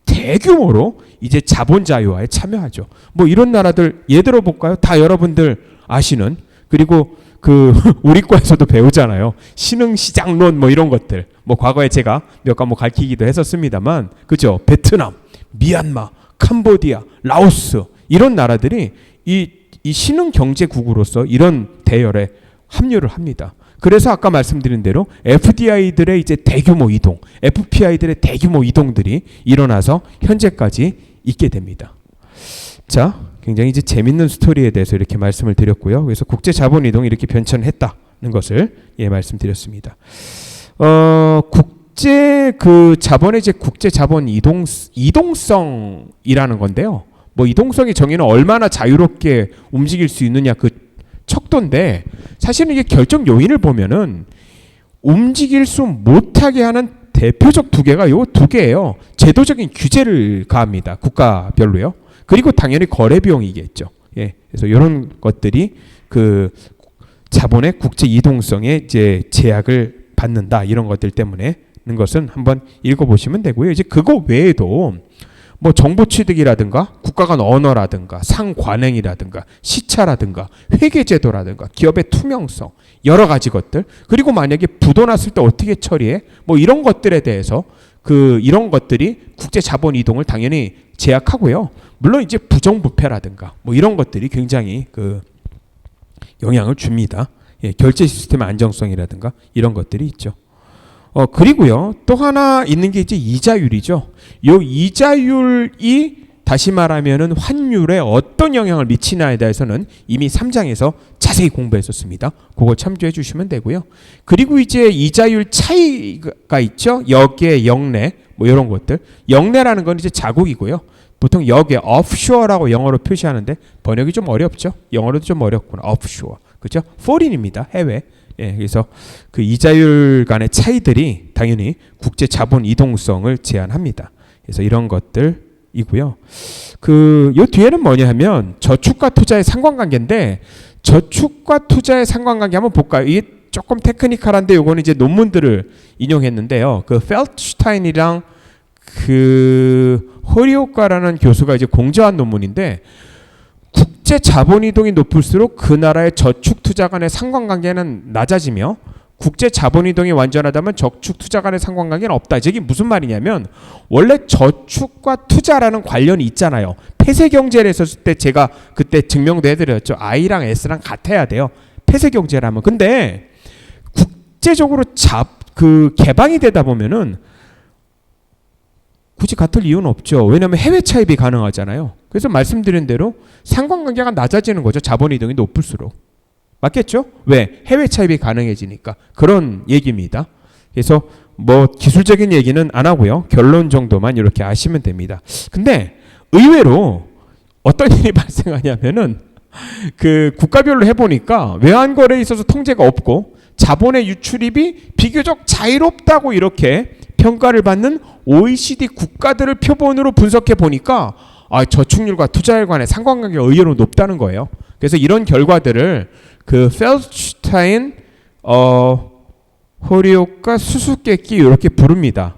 대규모로 이제 자본 자유화에 참여하죠. 뭐 이런 나라들 예를 들어 볼까요? 다 여러분들 아시는, 그리고 그 우리 과에서도 배우잖아요. 신흥 시장론 뭐 이런 것들. 뭐 과거에 제가 몇 과목 가르치기도 했었습니다만, 그죠? 베트남, 미얀마, 캄보디아, 라오스 이런 나라들이 이 신흥 경제국으로서 이런 대열에 합류를 합니다. 그래서 아까 말씀드린 대로 FDI들의 이제 대규모 이동, FPI들의 대규모 이동들이 일어나서 현재까지 있게 됩니다. 자, 굉장히 이제 재밌는 스토리에 대해서 이렇게 말씀을 드렸고요. 그래서 국제 자본 이동이 이렇게 변천했다는 것을 말씀드렸습니다. 국제 그 자본의 이제 국제 자본 이동성이라는 건데요. 뭐 이동성의 정의는 얼마나 자유롭게 움직일 수 있느냐 그 척도인데, 사실은 이게 결정 요인을 보면은 움직일 수 못하게 하는 대표적 두 개가 요 두 개예요. 제도적인 규제를 가합니다. 국가별로요. 그리고 당연히 거래 비용이겠죠. 그래서 이런 것들이 그 자본의 국제 이동성에 이제 제약을 받는다, 이런 것들 때문에는 것은 한번 읽어보시면 되고요. 이제 그거 외에도 뭐 정보 취득이라든가 국가 간 언어라든가 상관행이라든가 시차라든가 회계제도라든가 기업의 투명성, 여러 가지 것들, 그리고 만약에 부도 났을 때 어떻게 처리해, 뭐 이런 것들에 대해서 이런 것들이 국제 자본 이동을 당연히 제약하고요. 물론 이제 부정부패라든가 뭐 이런 것들이 굉장히 그 영향을 줍니다. 결제 시스템의 안정성이라든가 이런 것들이 있죠. 그리고요, 또 하나 있는 게 이제 이자율이죠. 요 이자율이 다시 말하면은 환율에 어떤 영향을 미치냐에 대해서는 이미 3장에서 자세히 공부했었습니다. 그거 참조해 주시면 되고요. 그리고 이제 이자율 차이가 있죠. 역의 역내 뭐 이런 것들. 역내라는 건 이제 자국이고요. 보통 역의 offshore라고 영어로 표시하는데 번역이 좀 어렵죠. 영어로도 좀 어렵구나. offshore. 그렇죠? foreign입니다. 해외. 그래서 그 이자율 간의 차이들이 당연히 국제 자본 이동성을 제한합니다. 그래서 이런 것들이고요. 요 뒤에는 뭐냐 하면 저축과 투자의 상관관계인데, 저축과 투자의 상관관계 한번 볼까요? 이게 조금 테크니컬한데 요거는 이제 논문들을 인용했는데요. 그 펠트슈타인이랑 그 허리오카라는 교수가 이제 공저한 논문인데 국제 자본 이동이 높을수록 그 나라의 저축 투자 간의 상관관계는 낮아지며 국제 자본 이동이 완전하다면 저축 투자 간의 상관관계는 없다. 이게 무슨 말이냐면 원래 저축과 투자라는 관련이 있잖아요. 폐쇄 경제를 했었을 때 제가 그때 증명도 해드렸죠. I랑 S랑 같아야 돼요. 폐쇄 경제라면. 근데 국제적으로 개방이 되다 보면은 굳이 같을 이유는 없죠. 왜냐하면 해외 차입이 가능하잖아요. 그래서 말씀드린 대로 상관관계가 낮아지는 거죠. 자본 이동이 높을수록. 맞겠죠? 왜? 해외 차입이 가능해지니까. 그런 얘기입니다. 그래서 뭐 기술적인 얘기는 안 하고요. 결론 정도만 이렇게 아시면 됩니다. 근데 의외로 어떤 일이 발생하냐면은 그 국가별로 해보니까 외환거래에 있어서 통제가 없고 자본의 유출입이 비교적 자유롭다고 이렇게 평가를 받는 OECD 국가들을 표본으로 분석해 보니까 저축률과 투자율 간의 상관관계가 의외로 높다는 거예요. 그래서 이런 결과들을 그 펠슈타인 허리오카 수수께끼 이렇게 부릅니다.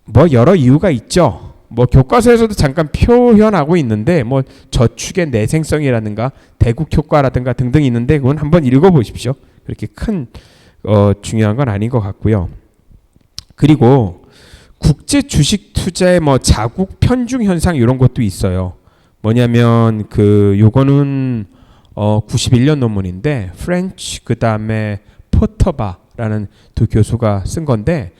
뭐 여러 이유가 있죠. 뭐 교과서에서도 잠깐 표현하고 있는데 뭐 저축의 내생성이라든가 대국 효과라든가 등등 있는데 그건 한번 읽어보십시오. 그렇게 큰 중요한 건 아닌 것 같고요. 그리고 국제 주식 투자의 뭐 자국 편중 현상 이런 것도 있어요. 뭐냐면 요거는 91년 논문인데 프렌치 그다음에 포터바라는 두 교수가 쓴 건데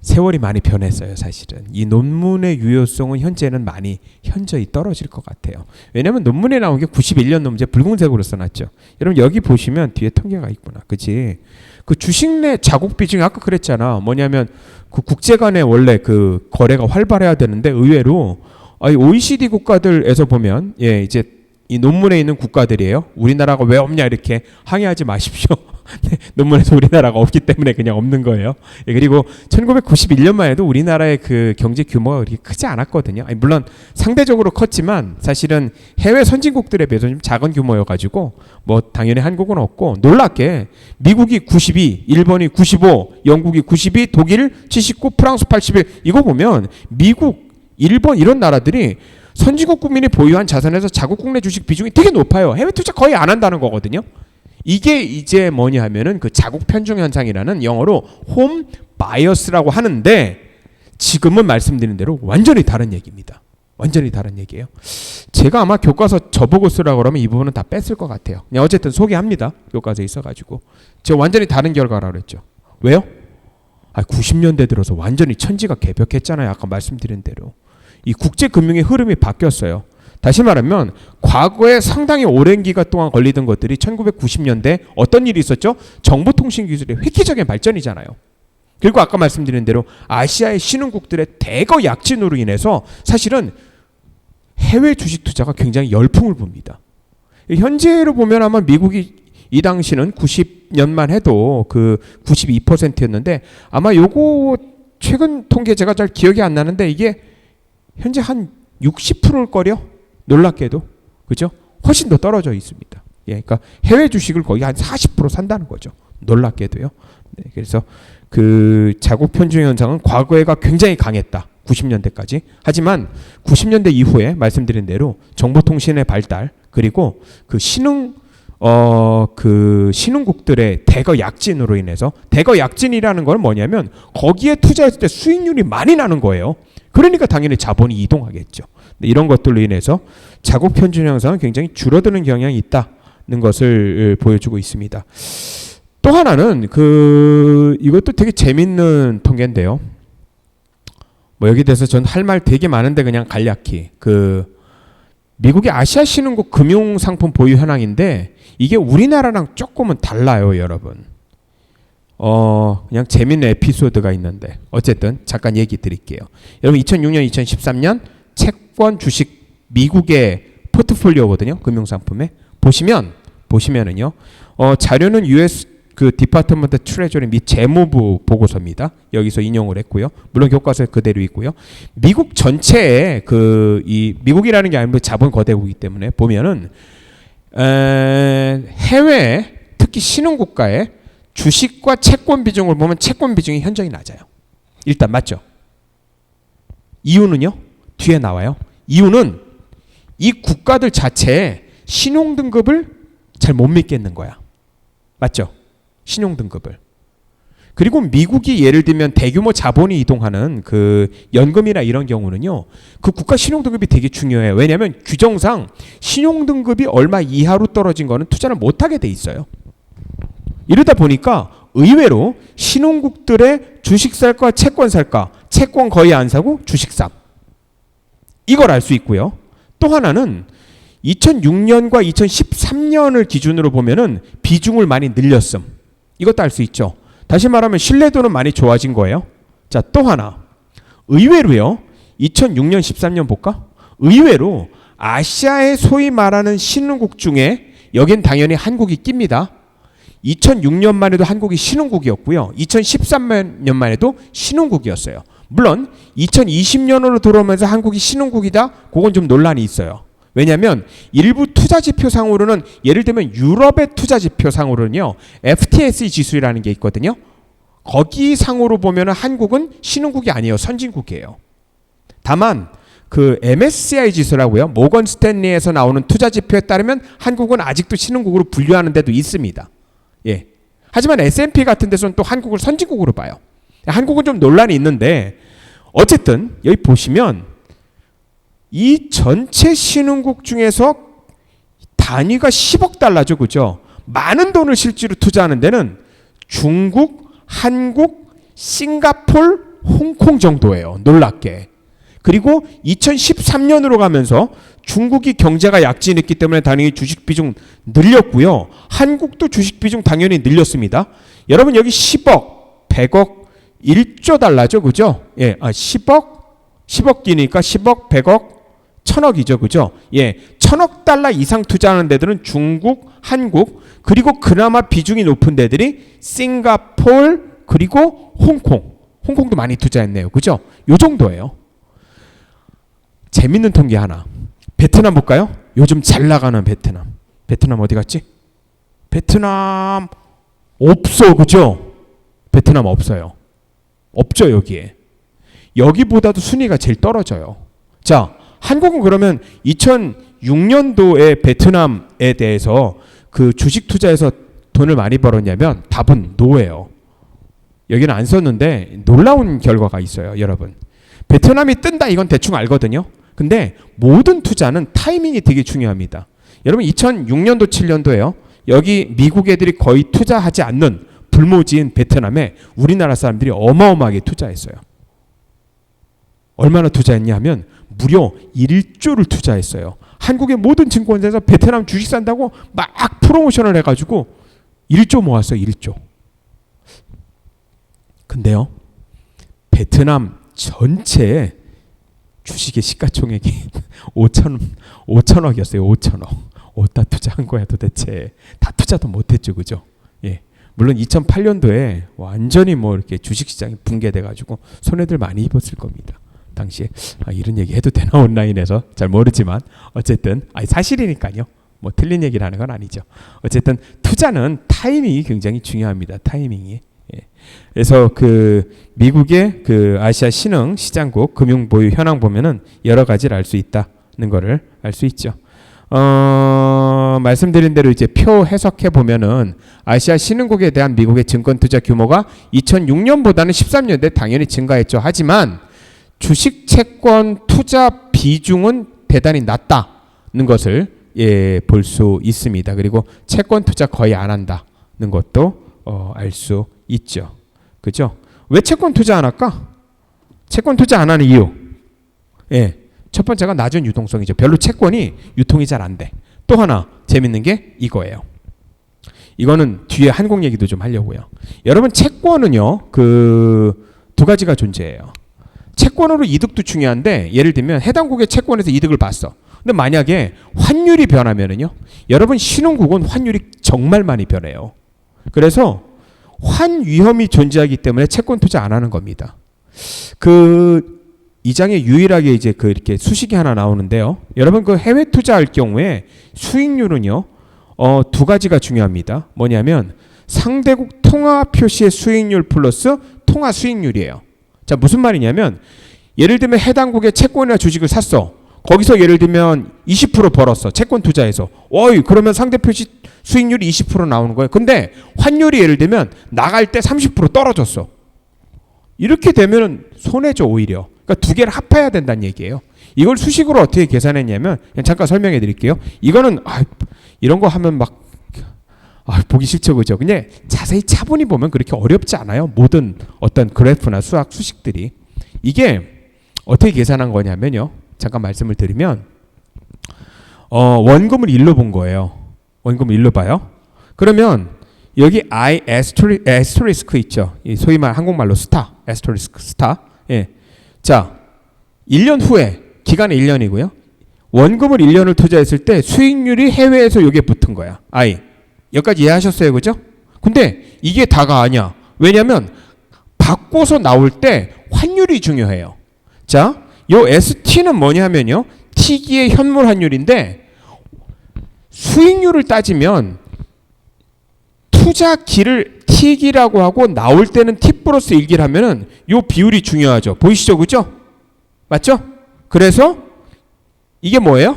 세월이 많이 변했어요. 사실은 이 논문의 유효성은 현재는 많이 현저히 떨어질 것 같아요. 왜냐하면 논문에 나온 게 91년 논문, 붉은색으로 써놨죠. 여러분 여기 보시면 뒤에 통계가 있구나, 그치? 그 주식 내 자국 비중이 아까 그랬잖아. 뭐냐면 그 국제 간에 원래 그 거래가 활발해야 되는데 의외로 OECD 국가들에서 보면 이제 이 논문에 있는 국가들이에요. 우리나라가 왜 없냐 이렇게 항의하지 마십시오. 논문에서 우리나라가 없기 때문에 그냥 없는 거예요. 그리고 1991년만 해도 우리나라의 그 경제 규모가 그렇게 크지 않았거든요. 물론 상대적으로 컸지만 사실은 해외 선진국들에 비해서 좀 작은 규모여가지고 뭐 당연히 한국은 없고 놀랍게 미국이 92, 일본이 95, 영국이 92, 독일 79, 프랑스 81 이거 보면 미국, 일본 이런 나라들이 선진국 국민이 보유한 자산에서 자국 국내 주식 비중이 되게 높아요. 해외 투자 거의 안 한다는 거거든요. 이게 이제 뭐냐 하면은 그 자국 편중 현상이라는 영어로 홈 바이어스라고 하는데 지금은 말씀드린 대로 완전히 다른 얘기입니다. 완전히 다른 얘기예요. 제가 아마 교과서 저보고 쓰라고 그러면 이 부분은 다 뺐을 것 같아요. 그냥 어쨌든 소개합니다. 교과서에 있어가지고. 제가 완전히 다른 결과라고 그랬죠. 왜요? 90년대 들어서 완전히 천지가 개벽했잖아요. 아까 말씀드린 대로. 이 국제금융의 흐름이 바뀌었어요. 다시 말하면 과거에 상당히 오랜 기간 동안 걸리던 것들이 1990년대 어떤 일이 있었죠? 정보통신기술의 획기적인 발전이잖아요. 그리고 아까 말씀드린 대로 아시아의 신흥국들의 대거 약진으로 인해서 사실은 해외 주식 투자가 굉장히 열풍을 붑니다. 현재로 보면 아마 미국이 이 당시는 90년만 해도 그 92%였는데 아마 요거 최근 통계 제가 잘 기억이 안 나는데 이게 현재 한 60%일 거려? 놀랍게도. 그죠? 훨씬 더 떨어져 있습니다. 그러니까 해외 주식을 거의 한 40% 산다는 거죠. 놀랍게도요. 네, 그래서 그 자국 편중 현상은 과거에가 굉장히 강했다. 90년대까지. 하지만 90년대 이후에 말씀드린 대로 정보통신의 발달 그리고 그 신흥국들의 대거 약진으로 인해서 대거 약진이라는 건 뭐냐면 거기에 투자했을 때 수익률이 많이 나는 거예요. 그러니까 당연히 자본이 이동하겠죠. 이런 것들로 인해서 자국 편중 현상은 굉장히 줄어드는 경향이 있다는 것을 보여주고 있습니다. 또 하나는 이것도 되게 재밌는 통계인데요. 뭐 여기 대해서 전 할 말 되게 많은데 그냥 간략히 미국의 아시아 신흥국 금융 상품 보유 현황인데 이게 우리나라랑 조금은 달라요, 여러분. 그냥 재밌는 에피소드가 있는데 어쨌든 잠깐 얘기 드릴게요. 여러분 2006년, 2013년 채권 주식 미국의 포트폴리오거든요. 금융상품에 보시면은요. 자료는 US 그 디파트먼트 트레저리 및 재무부 보고서입니다. 여기서 인용을 했고요. 물론 교과서에 그대로 있고요. 미국 전체에 이 미국이라는 게 아니면 자본 거대국이기 때문에 보면은 해외 특히 신흥국가의 주식과 채권 비중을 보면 채권 비중이 현저히 낮아요. 일단 맞죠? 이유는요? 뒤에 나와요. 이유는 이 국가들 자체에 신용등급을 잘 못 믿겠는 거야. 맞죠? 신용등급을. 그리고 미국이 예를 들면 대규모 자본이 이동하는 그 연금이나 이런 경우는요, 그 국가 신용등급이 되게 중요해요. 왜냐하면 규정상 신용등급이 얼마 이하로 떨어진 거는 투자를 못하게 돼 있어요. 이러다 보니까 의외로 신흥국들의 주식 살까 채권 살까, 채권 거의 안 사고 주식 삼, 이걸 알 수 있고요. 또 하나는 2006년과 2013년을 기준으로 보면은 비중을 많이 늘렸음, 이것도 알 수 있죠. 다시 말하면 신뢰도는 많이 좋아진 거예요. 자, 또 하나 의외로요, 2006년 13년 볼까? 의외로 아시아의 소위 말하는 신흥국 중에 여긴 당연히 한국이 낍니다. 2006년만 해도 한국이 신흥국이었고요. 2013년만 해도 신흥국이었어요. 물론 2020년으로 들어오면서 한국이 신흥국이다? 그건 좀 논란이 있어요. 왜냐하면 일부 투자지표상으로는, 예를 들면 유럽의 투자지표상으로는요, FTSE 지수라는 게 있거든요. 거기 상으로 보면 한국은 신흥국이 아니에요. 선진국이에요. 다만 그 MSCI 지수라고요, 모건 스탠리에서 나오는 투자지표에 따르면 한국은 아직도 신흥국으로 분류하는 데도 있습니다. 예. 하지만 S&P 같은 데서는 또 한국을 선진국으로 봐요. 한국은 좀 논란이 있는데, 어쨌든 여기 보시면 이 전체 신흥국 중에서 단위가 10억 달러죠. 그죠? 많은 돈을 실제로 투자하는 데는 중국, 한국, 싱가폴, 홍콩 정도예요. 놀랍게. 그리고 2013년으로 가면서 중국이 경제가 약진했기 때문에 당연히 주식 비중 늘렸고요. 한국도 주식 비중 당연히 늘렸습니다. 여러분 여기 10억, 100억, 1조 달러죠. 그죠? 예, 10억 기니까 10억, 100억, 1000억이죠. 그죠? 예, 1000억 달러 이상 투자하는 데들은 중국, 한국, 그리고 그나마 비중이 높은 데들이 싱가폴, 그리고 홍콩. 홍콩도 많이 투자했네요. 그죠? 요 정도예요. 재밌는 통계 하나. 베트남 볼까요? 요즘 잘 나가는 베트남. 베트남 어디 갔지? 베트남 없어. 그죠? 베트남 없어요. 없죠. 여기에. 여기보다도 순위가 제일 떨어져요. 자, 한국은 그러면 2006년도에 베트남에 대해서 그 주식 투자에서 돈을 많이 벌었냐면 답은 노예요. 여기는 안 썼는데 놀라운 결과가 있어요. 여러분, 베트남이 뜬다 이건 대충 알거든요. 근데 모든 투자는 타이밍이 되게 중요합니다. 여러분 2006년도 7년도에요. 여기 미국 애들이 거의 투자하지 않는 불모지인 베트남에 우리나라 사람들이 어마어마하게 투자했어요. 얼마나 투자했냐 하면 무려 1조를 투자했어요. 한국의 모든 증권사에서 베트남 주식 산다고 막 프로모션을 해가지고 1조 모았어요. 1조. 근데요, 베트남 전체에 주식의 시가총액이 5천억이었어요. 5천억. 어디다 투자한 거야 도대체. 다 투자도 못했죠. 그죠? 예. 물론 2008년도에 완전히 뭐 이렇게 주식시장이 붕괴돼가지고 손해들 많이 입었을 겁니다. 당시에. 이런 얘기 해도 되나 온라인에서 잘 모르지만 어쨌든 사실이니까요. 뭐 틀린 얘기를 하는 건 아니죠. 어쨌든 투자는 타이밍이 굉장히 중요합니다. 타이밍이. 예. 그래서 그 미국의 그 아시아 신흥 시장국 금융 보유 현황 보면은 여러 가지를 알 수 있다는 거를 알 수 있죠. 말씀드린 대로 이제 표 해석해 보면은 아시아 신흥국에 대한 미국의 증권 투자 규모가 2006년보다는 13년대 당연히 증가했죠. 하지만 주식 채권 투자 비중은 대단히 낮다는 것을 볼 수 있습니다. 그리고 채권 투자 거의 안 한다는 것도 알 수 있죠. 그죠? 왜 채권 투자 안 할까? 채권 투자 안 하는 이유. 첫 번째가 낮은 유동성이죠. 별로 채권이 유통이 잘 안 돼. 또 하나 재밌는 게 이거예요. 이거는 뒤에 한국 얘기도 좀 하려고요. 여러분 채권은요, 그 두 가지가 존재해요. 채권으로 이득도 중요한데, 예를 들면 해당국의 채권에서 이득을 봤어. 근데 만약에 환율이 변하면은요, 여러분 신흥국은 환율이 정말 많이 변해요. 그래서 환 위험이 존재하기 때문에 채권 투자 안 하는 겁니다. 이 장에 유일하게 이제 그 이렇게 수식이 하나 나오는데요. 여러분 그 해외 투자할 경우에 수익률은요, 두 가지가 중요합니다. 뭐냐면 상대국 통화 표시의 수익률 플러스 통화 수익률이에요. 자, 무슨 말이냐면 예를 들면 해당국의 채권이나 주식을 샀어. 거기서 예를 들면 20% 벌었어. 채권 투자해서. 어이, 그러면 상대 표시 수익률이 20% 나오는 거예요. 근데 환율이 예를 들면 나갈 때 30% 떨어졌어. 이렇게 되면 손해죠, 오히려. 그러니까 두 개를 합해야 된다는 얘기예요. 이걸 수식으로 어떻게 계산했냐면 그냥 잠깐 설명해 드릴게요. 이거는 이런 거 하면 막 보기 싫죠, 그죠? 근데 자세히 차분히 보면 그렇게 어렵지 않아요. 모든 어떤 그래프나 수학 수식들이. 이게 어떻게 계산한 거냐면요. 잠깐 말씀을 드리면 원금을 1로 본 거예요. 원금을 1로 봐요. 그러면 여기 I 에스토리스크 있죠. 소위 말 한국말로 스타, 에스토리스크 스타. 예. 자, 1년 후에 기간이 1년이고요. 원금을 1년을 투자했을 때 수익률이 해외에서 여기에 붙은 거야. I. 여기까지 이해하셨어요, 그죠? 근데 이게 다가 아니야. 왜냐면 바꿔서 나올 때 환율이 중요해요. 자, 요 ST는 뭐냐면요. T기의 현물 환율인데 수익률을 따지면 투자기를 T기라고 하고 나올 때는 T 플러스 1기를 하면은 요 비율이 중요하죠. 보이시죠? 그죠? 맞죠? 그래서 이게 뭐예요?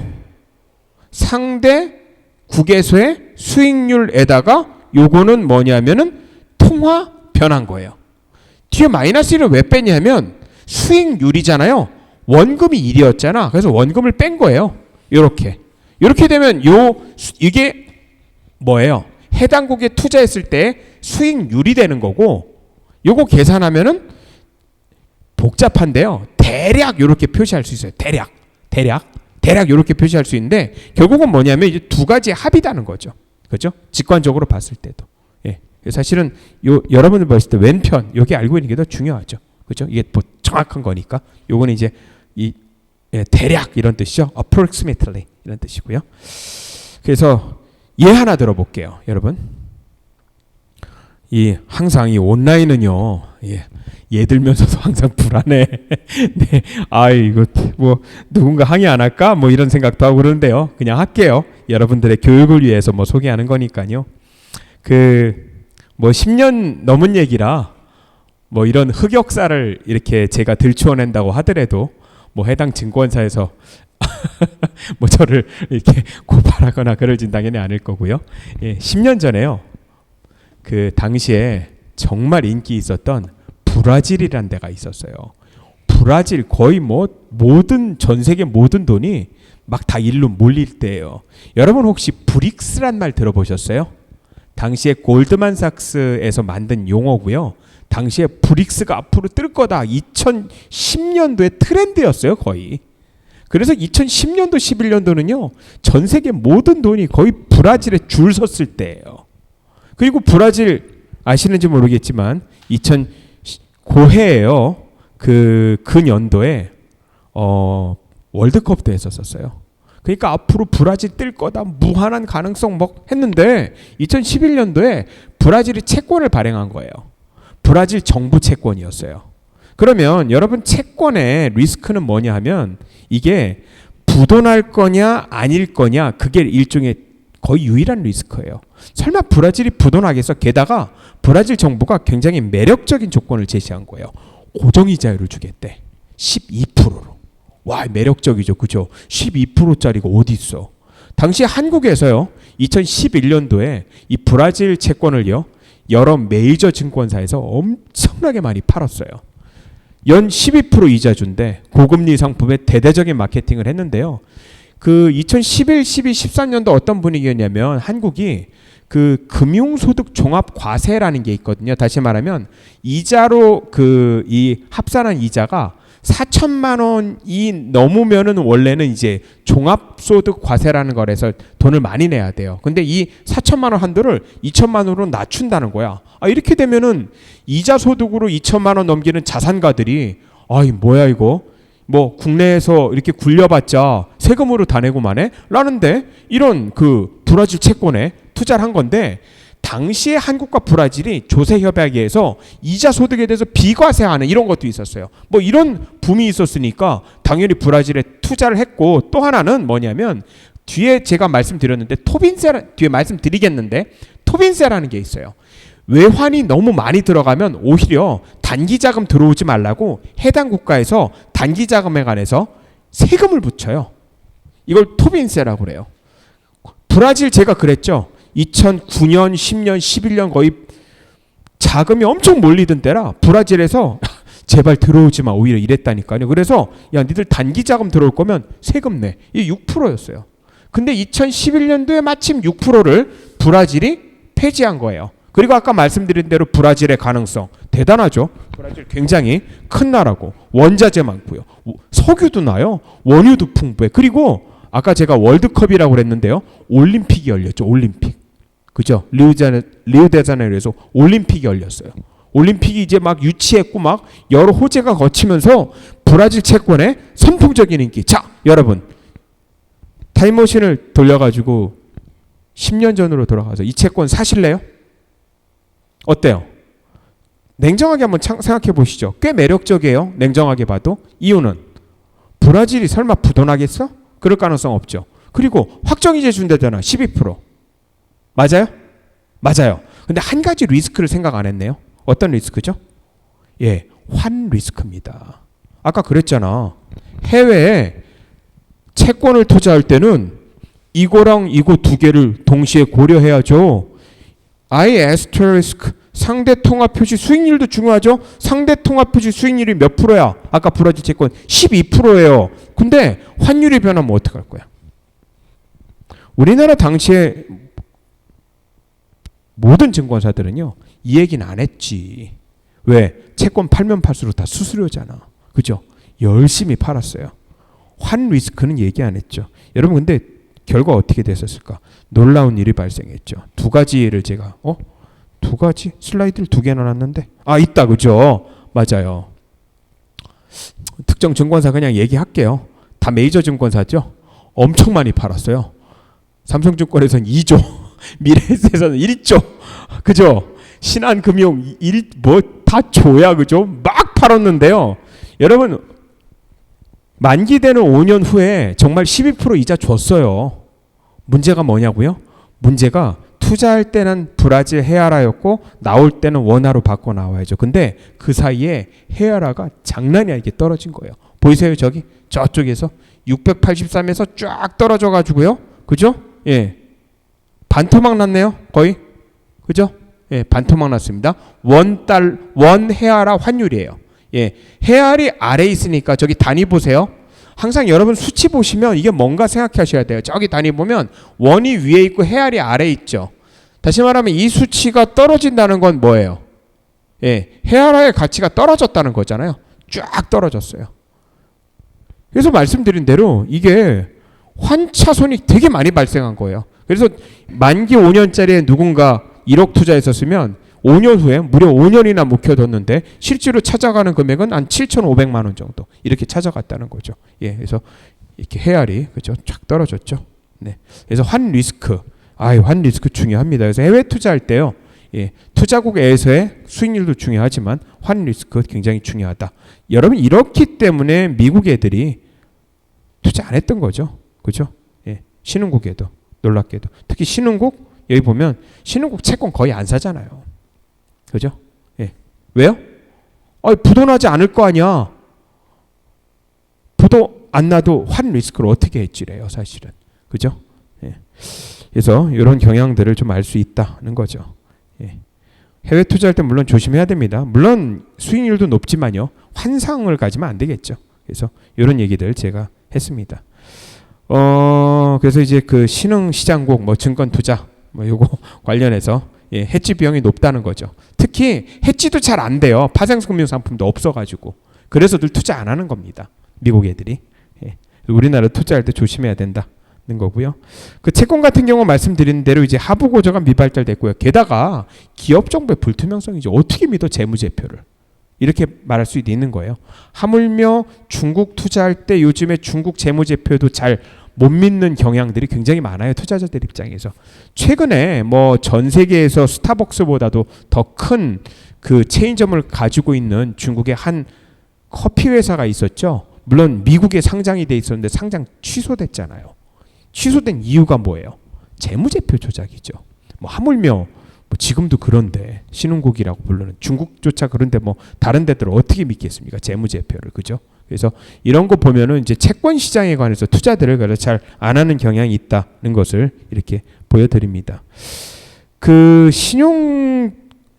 상대 국에서의 수익률에다가 요거는 뭐냐면은 통화 변한 거예요. 뒤에 마이너스 1을 왜 뺐냐면 수익률이잖아요. 원금이 1이었잖아. 그래서 원금을 뺀 거예요. 요렇게. 이렇게 되면 이게 뭐예요? 해당국에 투자했을 때 수익률이 되는 거고 요거 계산하면은 복잡한데요. 대략 이렇게 표시할 수 있어요. 대략 이렇게 표시할 수 있는데 결국은 뭐냐면 이제 두 가지의 합이다는 거죠. 그렇죠? 직관적으로 봤을 때도. 예. 사실은 여러분들 봤을 때 왼편 여기 알고 있는 게 더 중요하죠. 그렇죠? 이게 뭐 정확한 거니까. 요거는 이제 대략 이런 뜻이죠. approximately 이런 뜻이고요. 그래서 예 하나 들어볼게요, 여러분. 항상 이 온라인은요, 예 들면서도 항상 불안해. 네, 이거 뭐 누군가 항의 안 할까? 뭐 이런 생각도 하고 그러는데요. 그냥 할게요. 여러분들의 교육을 위해서 뭐 소개하는 거니까요. 뭐 10년 넘은 얘기라 뭐 이런 흑역사를 이렇게 제가 들추어낸다고 하더라도 뭐 해당 증권사에서 뭐 저를 이렇게 고발하거나 그러진 당연히 않을 거고요. 10년 전에요. 그 당시에 정말 인기 있었던 브라질이란 데가 있었어요. 브라질 거의 뭐 전 세계 모든 돈이 막 다 일로 몰릴 때예요. 여러분 혹시 브릭스란 말 들어보셨어요? 당시에 골드만삭스에서 만든 용어고요. 당시에 브릭스가 앞으로 뜰 거다. 2010년도에 트렌드였어요, 거의. 그래서 2010년도, 11년도는요. 전 세계 모든 돈이 거의 브라질에 줄 섰을 때예요. 그리고 브라질 아시는지 모르겠지만 고해에요. 그 년도에 월드컵도 했었어요. 그러니까 앞으로 브라질 뜰 거다 무한한 가능성 뭐 했는데 2011년도에 브라질이 채권을 발행한 거예요. 브라질 정부 채권이었어요. 그러면 여러분 채권의 리스크는 뭐냐 하면 이게 부도날 거냐 아닐 거냐 그게 일종의 거의 유일한 리스크예요. 설마 브라질이 부도나겠어? 게다가 브라질 정부가 굉장히 매력적인 조건을 제시한 거예요. 고정이자율을 주겠대. 12%로. 와, 매력적이죠. 그죠? 12%짜리가 어디 있어? 당시 한국에서요. 2011년도에 이 브라질 채권을요. 여러 메이저 증권사에서 엄청나게 많이 팔았어요. 연 12% 이자 준대. 고금리 상품에 대대적인 마케팅을 했는데요. 그 2011, 12, 13년도 어떤 분위기였냐면 한국이 그 금융소득 종합과세라는 게 있거든요. 다시 말하면 이자로 이 합산한 이자가 4천만 원이 넘으면은 원래는 이제 종합소득 과세라는 거라서 돈을 많이 내야 돼요. 근데 이 4천만 원 한도를 2천만 원으로 낮춘다는 거야. 이렇게 되면은 이자 소득으로 2천만 원 넘기는 자산가들이 뭐야 이거? 뭐 국내에서 이렇게 굴려봤자 세금으로 다 내고만 해? 라는데 이런 그 브라질 채권에 투자를 한 건데 당시에 한국과 브라질이 조세 협약에서 이자 소득에 대해서 비과세하는 이런 것도 있었어요. 뭐 이런 붐이 있었으니까 당연히 브라질에 투자를 했고 또 하나는 뭐냐면 뒤에 제가 말씀드렸는데 뒤에 말씀드리겠는데 토빈세라는 게 있어요. 외환이 너무 많이 들어가면 오히려 단기 자금 들어오지 말라고 해당 국가에서 단기 자금에 관해서 세금을 붙여요. 이걸 토빈세라고 그래요. 브라질 제가 그랬죠. 2009년, 10년, 11년 거의 자금이 엄청 몰리던 때라 브라질에서 제발 들어오지 마 오히려 이랬다니까요. 그래서 야 니들 단기 자금 들어올 거면 세금 내. 이게 6%였어요. 근데 2011년도에 마침 6%를 브라질이 폐지한 거예요. 그리고 아까 말씀드린 대로 브라질의 가능성 대단하죠. 브라질 굉장히 큰 나라고 원자재 많고요. 석유도 나요. 원유도 풍부해. 그리고 아까 제가 월드컵이라고 그랬는데요. 올림픽이 열렸죠. 올림픽. 그죠? 리우데자네이루에서 올림픽이 열렸어요. 올림픽이 이제 막 유치했고 막 여러 호재가 거치면서 브라질 채권의 선풍적인 인기. 자, 여러분. 타임머신을 돌려가지고 10년 전으로 돌아가서 이 채권 사실래요? 어때요? 냉정하게 한번 생각해 보시죠. 꽤 매력적이에요. 냉정하게 봐도. 이유는 브라질이 설마 부도나겠어? 그럴 가능성 없죠. 그리고 확정이자 준대잖아. 12%. 맞아요? 맞아요. 근데 한 가지 리스크를 생각 안 했네요. 어떤 리스크죠? 예, 환 리스크입니다. 아까 그랬잖아. 해외에 채권을 투자할 때는 이거랑 이거 두 개를 동시에 고려해야죠. I** 상대 통화 표시 수익률도 중요하죠. 상대 통화 표시 수익률이 몇 프로야? 아까 브라질 채권 12%예요. 근데 환율이 변하면 어떡할 거야? 우리나라 당시에 모든 증권사들은요. 이 얘기는 안 했지. 왜? 채권 팔면 팔수록 다 수수료잖아. 그죠? 열심히 팔았어요. 환 리스크는 얘기 안 했죠. 여러분 근데 결과 어떻게 됐었을까? 놀라운 일이 발생했죠. 두 가지를 제가 두 가지? 슬라이드를 두 개나 놨는데 있다 그죠? 맞아요. 특정 증권사 그냥 얘기할게요. 다 메이저 증권사죠? 엄청 많이 팔았어요. 삼성증권에서는 2조 미래에셋에서는 1조 그죠? 신한금융 다 줘야 그죠? 막 팔았는데요. 여러분 만기되는 5년 후에 정말 12% 이자 줬어요. 문제가 뭐냐고요? 문제가 투자할 때는 브라질 헤아라였고 나올 때는 원화로 바꿔 나와야죠. 근데 그 사이에 헤아라가 장난이 아니게 떨어진 거예요. 보이세요? 저기 저쪽에서 683에서 쫙 떨어져 가지고요. 그죠? 예. 반토막 났네요. 거의. 그죠? 예, 반토막 났습니다. 원 헤아라 환율이에요. 예. 헤아리 아래에 있으니까 저기 단위 보세요. 항상 여러분 수치 보시면 이게 뭔가 생각하셔야 돼요. 저기 단위 보면 원이 위에 있고 헤아리 아래에 있죠. 다시 말하면 이 수치가 떨어진다는 건 뭐예요? 예, 헤아라의 가치가 떨어졌다는 거잖아요. 쫙 떨어졌어요. 그래서 말씀드린 대로 이게 환차손이 되게 많이 발생한 거예요. 그래서 만기 5년짜리에 누군가 1억 투자했었으면 5년 후에 무려 5년이나 묵혀뒀는데 실제로 찾아가는 금액은 한 7,500만 원 정도 이렇게 찾아갔다는 거죠. 예, 그래서 이렇게 헤아리 그죠? 쫙 떨어졌죠. 네, 그래서 환 리스크, 환 리스크 중요합니다. 그래서 해외 투자할 때요, 예, 투자국에서의 수익률도 중요하지만 환 리스크 굉장히 중요하다. 여러분 이렇기 때문에 미국 애들이 투자 안 했던 거죠, 그죠? 예, 신흥국에도 놀랍게도 특히 신흥국 여기 보면 신흥국 채권 거의 안 사잖아요. 그죠? 예. 왜요? 부도나지 않을 거 아니야. 부도 안 나도 환 리스크를 어떻게 해지래요, 사실은. 그죠? 예. 그래서 이런 경향들을 좀 알 수 있다는 거죠. 예. 해외 투자할 때 물론 조심해야 됩니다. 물론 수익률도 높지만요. 환상을 가지면 안 되겠죠. 그래서 이런 얘기들 제가 했습니다. 그래서 이제 그 신흥 시장국 증권 투자 요거 관련해서 예, 해지 비용이 높다는 거죠. 특히 해지도 잘 안 돼요. 파생금융 상품도 없어가지고. 그래서들 투자 안 하는 겁니다. 미국 애들이. 예, 우리나라 투자할 때 조심해야 된다는 거고요. 그 채권 같은 경우 말씀드린 대로 이제 하부 고저가 미발달됐고요. 게다가 기업 정보의 불투명성이죠. 어떻게 믿어 재무제표를? 이렇게 말할 수 있는 거예요. 하물며 중국 투자할 때 요즘에 중국 재무제표도 잘 못 믿는 경향들이 굉장히 많아요. 투자자들 입장에서. 최근에 전 세계에서 스타벅스보다도 더 큰 그 체인점을 가지고 있는 중국의 한 커피 회사가 있었죠. 물론 미국에 상장이 돼 있었는데 상장 취소됐잖아요. 취소된 이유가 뭐예요? 재무제표 조작이죠. 하물며 뭐 지금도 그런데 신흥국이라고 부르는 중국조차 그런데 뭐 다른 데들 어떻게 믿겠습니까? 재무제표를 그죠? 그래서 이런 거 보면은 이제 채권 시장에 관해서 투자들을 그래서 잘 안 하는 경향이 있다는 것을 이렇게 보여드립니다. 그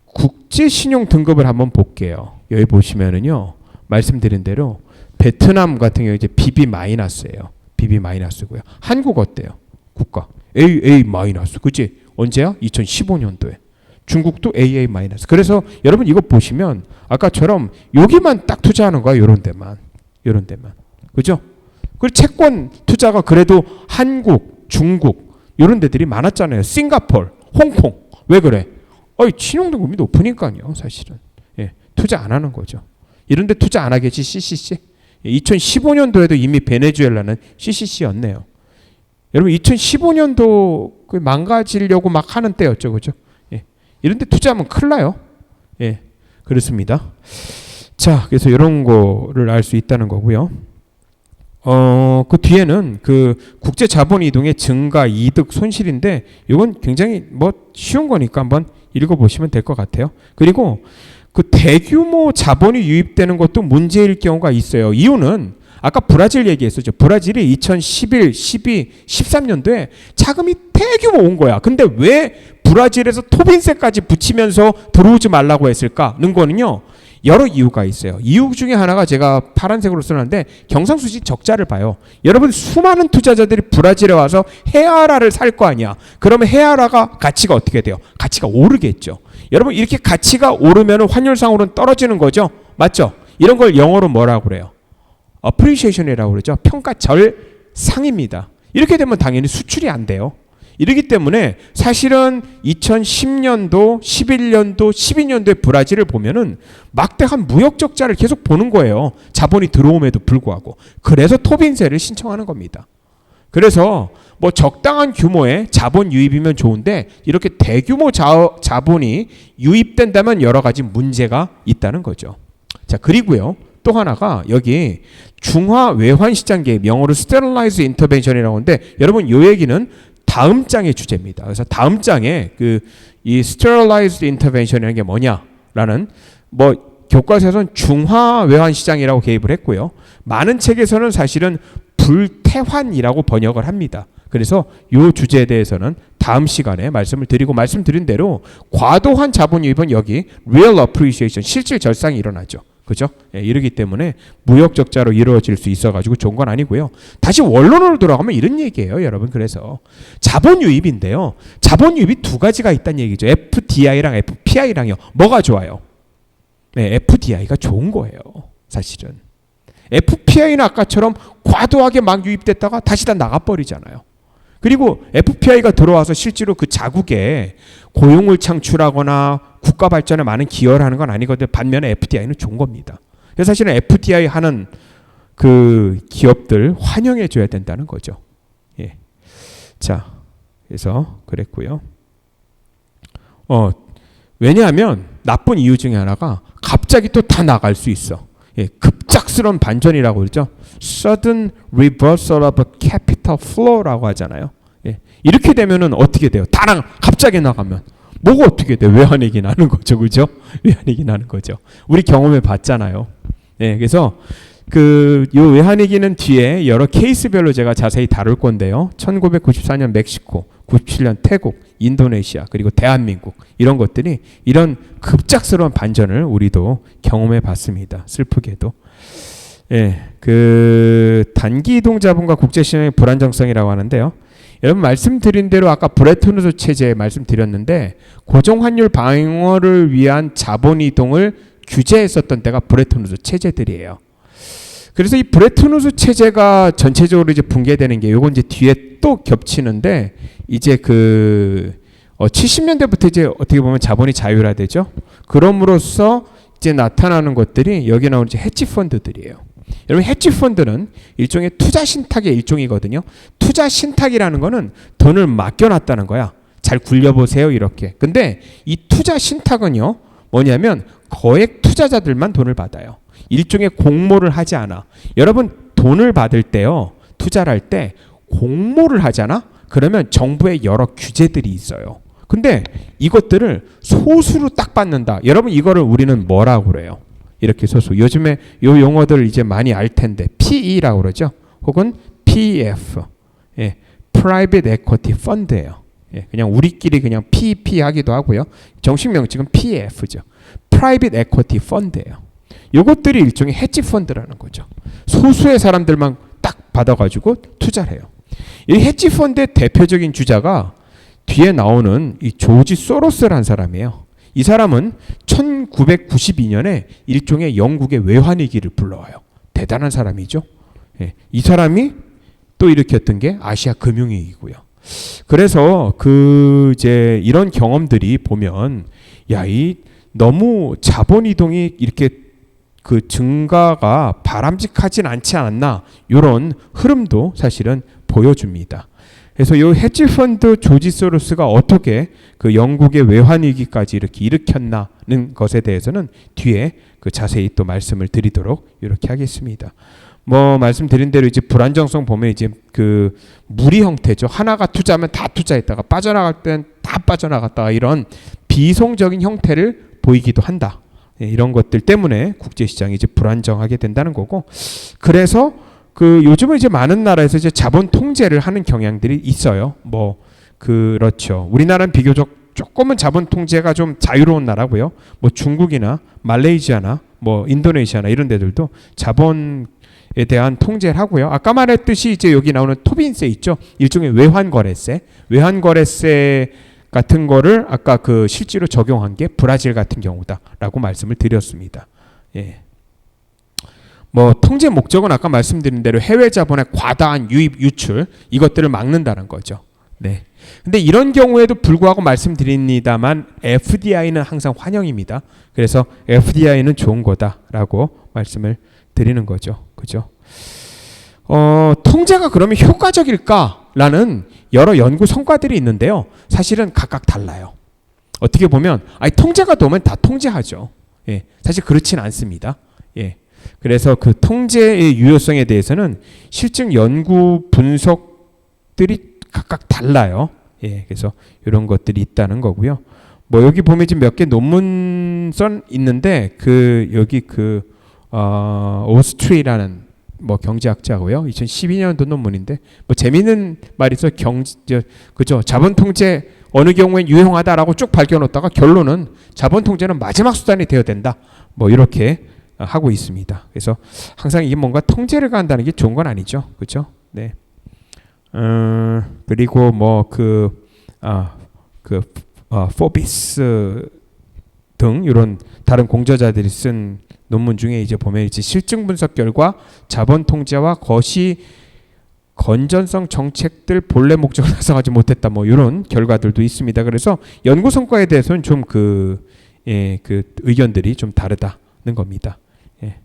국제 신용 등급을 한번 볼게요. 여기 보시면은요 말씀드린 대로 베트남 같은 경우 이제 BB 마이너스예요. BB 마이너스고요. 한국 어때요? 국가 AA 마이너스, 그치? 언제야? 2015년도에. 중국도 AA 마이너스. 그래서 여러분 이거 보시면 아까처럼 여기만 딱 투자하는 거야. 요런 데만. 그죠? 그리고 채권 투자가 그래도 한국, 중국 요런 데들이 많았잖아요. 싱가포르, 홍콩. 왜 그래? 신용등급이 높으니까요. 사실은. 예, 투자 안 하는 거죠. 이런 데 투자 안 하겠지. CCC. 2015년도에도 이미 베네수엘라는 CCC였네요. 여러분 2015년도 망가지려고 막 하는 때였죠. 그죠? 예. 이런 데 투자하면 큰일 나요. 예. 그렇습니다. 자, 그래서 이런 거를 알 수 있다는 거고요. 그 뒤에는 그 국제 자본 이동의 증가, 이득, 손실인데 이건 굉장히 뭐 쉬운 거니까 한번 읽어보시면 될 것 같아요. 그리고 그 대규모 자본이 유입되는 것도 문제일 경우가 있어요. 이유는 아까 브라질 얘기했었죠. 브라질이 2011, 12, 13년도에 자금이 대규모 온 거야. 근데 왜 브라질에서 토빈세까지 붙이면서 들어오지 말라고 했을까는 거는요. 여러 이유가 있어요. 이유 중에 하나가 제가 파란색으로 써놨는데 경상수지 적자를 봐요. 여러분 수많은 투자자들이 브라질에 와서 헤아라를 살 거 아니야. 그러면 헤아라가 가치가 어떻게 돼요? 가치가 오르겠죠. 여러분 이렇게 가치가 오르면 환율상으로는 떨어지는 거죠. 맞죠? 이런 걸 영어로 뭐라고 그래요? appreciation이라고 그러죠. 평가 절상입니다. 이렇게 되면 당연히 수출이 안 돼요. 이러기 때문에 사실은 2010년도, 11년도, 12년도에 브라질을 보면은 막대한 무역 적자를 계속 보는 거예요. 자본이 들어옴에도 불구하고. 그래서 토빈세를 신청하는 겁니다. 그래서 뭐 적당한 규모의 자본 유입이면 좋은데 이렇게 대규모 자본이 유입된다면 여러 가지 문제가 있다는 거죠. 자, 그리고요. 또 하나가 여기 중화 외환 시장 개입, 영어로 Sterilize Intervention이라고 하는데 여러분 이 얘기는 다음 장의 주제입니다. 그래서 다음 장에 그 이 Sterilized Intervention이라는 게 뭐냐라는 뭐 교과서에서는 중화 외환 시장이라고 개입을 했고요. 많은 책에서는 사실은 불태환이라고 번역을 합니다. 그래서 이 주제에 대해서는 다음 시간에 말씀을 드리고 말씀드린 대로 과도한 자본 유입은 여기 Real Appreciation, 실질 절상이 일어나죠. 그죠? 예, 이러기 때문에 무역 적자로 이루어질 수 있어가지고 좋은 건 아니고요. 다시 원론으로 돌아가면 이런 얘기예요, 여러분. 그래서 자본 유입인데요. 자본 유입이 두 가지가 있다는 얘기죠. FDI랑 FPI랑요. 뭐가 좋아요? 네, FDI가 좋은 거예요, 사실은. FPI는 아까처럼 과도하게 막 유입됐다가 다시 다 나가버리잖아요. 그리고 FPI가 들어와서 실제로 그 자국에 고용을 창출하거나 국가 발전에 많은 기여를 하는 건 아니거든요. 반면에 FDI는 좋은 겁니다. 그래서 사실은 FDI 하는 그 기업들 환영해 줘야 된다는 거죠. 예. 자, 그래서 그랬고요. 왜냐하면 나쁜 이유 중에 하나가 갑자기 또 다 나갈 수 있어. 예, 급작스러운 반전이라고 그러죠. Sudden reversal of capital flow라고 하잖아요. 예, 이렇게 되면은 어떻게 돼요? 다랑 갑자기 나가면 뭐가 어떻게 돼? 외환위기 나는 거죠, 그죠? 외환위기 나는 거죠. 우리 경험해 봤잖아요. 예, 그래서 요 외환위기는 뒤에 여러 케이스별로 제가 자세히 다룰 건데요. 1994년 멕시코, 97년 태국, 인도네시아, 그리고 대한민국 이런 것들이 이런 급작스러운 반전을 우리도 경험해 봤습니다. 슬프게도. 예, 그 단기 이동 자본과 국제 시장의 불안정성이라고 하는데요. 여러분 말씀드린 대로 아까 브레튼 우드 체제 말씀드렸는데 고정 환율 방어를 위한 자본 이동을 규제했었던 때가 브레튼 우드 체제들이에요. 그래서 이 브레튼 우드 체제가 전체적으로 이제 붕괴되는 게 요건 이제 뒤에 또 겹치는데 이제 그 70년대부터 이제 어떻게 보면 자본이 자율화되죠. 그럼으로써 이제 나타나는 것들이 여기 나오는 이제 헤지 펀드들이에요. 여러분 헤지 펀드는 일종의 투자 신탁의 일종이거든요. 투자 신탁이라는 거는 돈을 맡겨놨다는 거야. 잘 굴려보세요 이렇게. 근데 이 투자 신탁은요 뭐냐면 거액 투자자들만 돈을 받아요. 일종의 공모를 하지 않아. 여러분 돈을 받을 때요 투자를 할 때 공모를 하잖아. 그러면 정부의 여러 규제들이 있어요. 근데 이것들을 소수로 딱 받는다. 여러분 이거를 우리는 뭐라고 그래요? 이렇게 소수. 요즘에 요 용어들 이제 많이 알 텐데 PE라고 그러죠. 혹은 PF. 예. Private Equity Fund예요. 예. 그냥 우리끼리 그냥 PEP 하기도 하고요. 정식 명칭은 PF죠. Private Equity Fund예요. 요것들이 일종의 헤지 펀드라는 거죠. 소수의 사람들만 딱 받아가지고 투자를 해요. 이 헤지 펀드의 대표적인 주자가 뒤에 나오는 이 조지 소로스라는 사람이에요. 이 사람은 1992년에 일종의 영국의 외환위기를 불러와요. 대단한 사람이죠. 예, 이 사람이 또 일으켰던 게 아시아 금융위기고요. 그래서 그 이제 이런 경험들이 보면 이 너무 자본 이동이 이렇게 그 증가가 바람직하진 않지 않나 이런 흐름도 사실은 보여줍니다. 그래서 이 헤지 펀드 조지 소로스가 어떻게 그 영국의 외환 위기까지 이렇게 일으켰나는 것에 대해서는 뒤에 그 자세히 또 말씀을 드리도록 이렇게 하겠습니다. 뭐 말씀드린 대로 이제 불안정성 보면 이제 그 무리 형태죠. 하나가 투자하면 다 투자했다가 빠져나갈 때는 다 빠져나갔다가 이런 비송적인 형태를 보이기도 한다. 이런 것들 때문에 국제시장이 이제 불안정하게 된다는 거고, 그래서 그 요즘은 이제 많은 나라에서 이제 자본 통제를 하는 경향들이 있어요. 뭐 그렇죠. 우리나라는 비교적 조금은 자본 통제가 좀 자유로운 나라고요. 뭐 중국이나 말레이시아나 뭐 인도네시아나 이런 데들도 자본에 대한 통제를 하고요. 아까 말했듯이 이제 여기 나오는 토빈세 있죠. 일종의 외환거래세, 외환거래세 같은 거를 아까 그 실제로 적용한 게 브라질 같은 경우다라고 말씀을 드렸습니다. 예. 뭐 통제 목적은 아까 말씀드린 대로 해외 자본의 과다한 유입 유출 이것들을 막는다는 거죠. 네. 근데 이런 경우에도 불구하고 말씀드립니다만 FDI는 항상 환영입니다. 그래서 FDI는 좋은 거다라고 말씀을 드리는 거죠. 그죠? 통제가 그러면 효과적일까라는 여러 연구 성과들이 있는데요. 사실은 각각 달라요. 어떻게 보면 통제가 되면 다 통제하죠. 예. 사실 그렇지는 않습니다. 예. 그래서 그 통제의 유효성에 대해서는 실증 연구 분석들이 각각 달라요. 예. 그래서 이런 것들이 있다는 거고요. 뭐 여기 보면 지금 몇 개 논문선 있는데 그 여기 그 오스트리라는 뭐 경제학자고요. 2012년도 논문인데 뭐 재미있는 말이 있어. 그죠? 자본 통제 어느 경우엔 유용하다라고 쭉 밝혀놓다가 결론은 자본 통제는 마지막 수단이 되어야 된다. 뭐 이렇게 하고 있습니다. 그래서 항상 이게 뭔가 통제를 간다는 게 좋은 건 아니죠. 그렇죠? 네. 그리고 뭐 포비스 등 이런 다른 공저자들이 쓴 논문 중에 이제 보면 이제 실증 분석 결과 자본 통제와 거시 건전성 정책들 본래 목적을 달성하지 못했다. 뭐 이런 결과들도 있습니다. 그래서 연구 성과에 대해서는 좀 그 의견들이 좀 다르다는 겁니다. 예.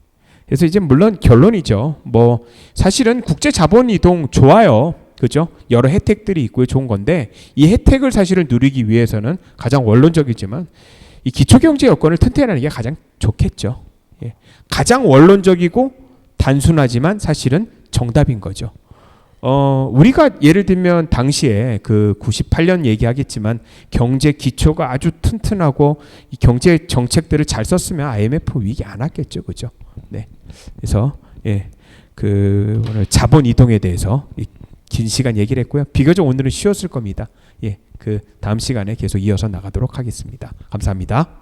그래서 이제 물론 결론이죠. 뭐 사실은 국제 자본 이동 좋아요. 그죠? 여러 혜택들이 있고요. 좋은 건데 이 혜택을 사실은 누리기 위해서는 가장 원론적이지만 이 기초경제 여건을 튼튼하는 게 가장 좋겠죠. 예. 가장 원론적이고 단순하지만 사실은 정답인 거죠. 우리가 예를 들면 당시에 그 98년 얘기하겠지만 경제 기초가 아주 튼튼하고 이 경제 정책들을 잘 썼으면 IMF 위기 안 왔겠죠. 그죠? 네. 그래서 그 오늘 자본 이동에 대해서 긴 시간 얘기를 했고요. 비교적 오늘은 쉬웠을 겁니다. 그 다음 시간에 계속 이어서 나가도록 하겠습니다. 감사합니다.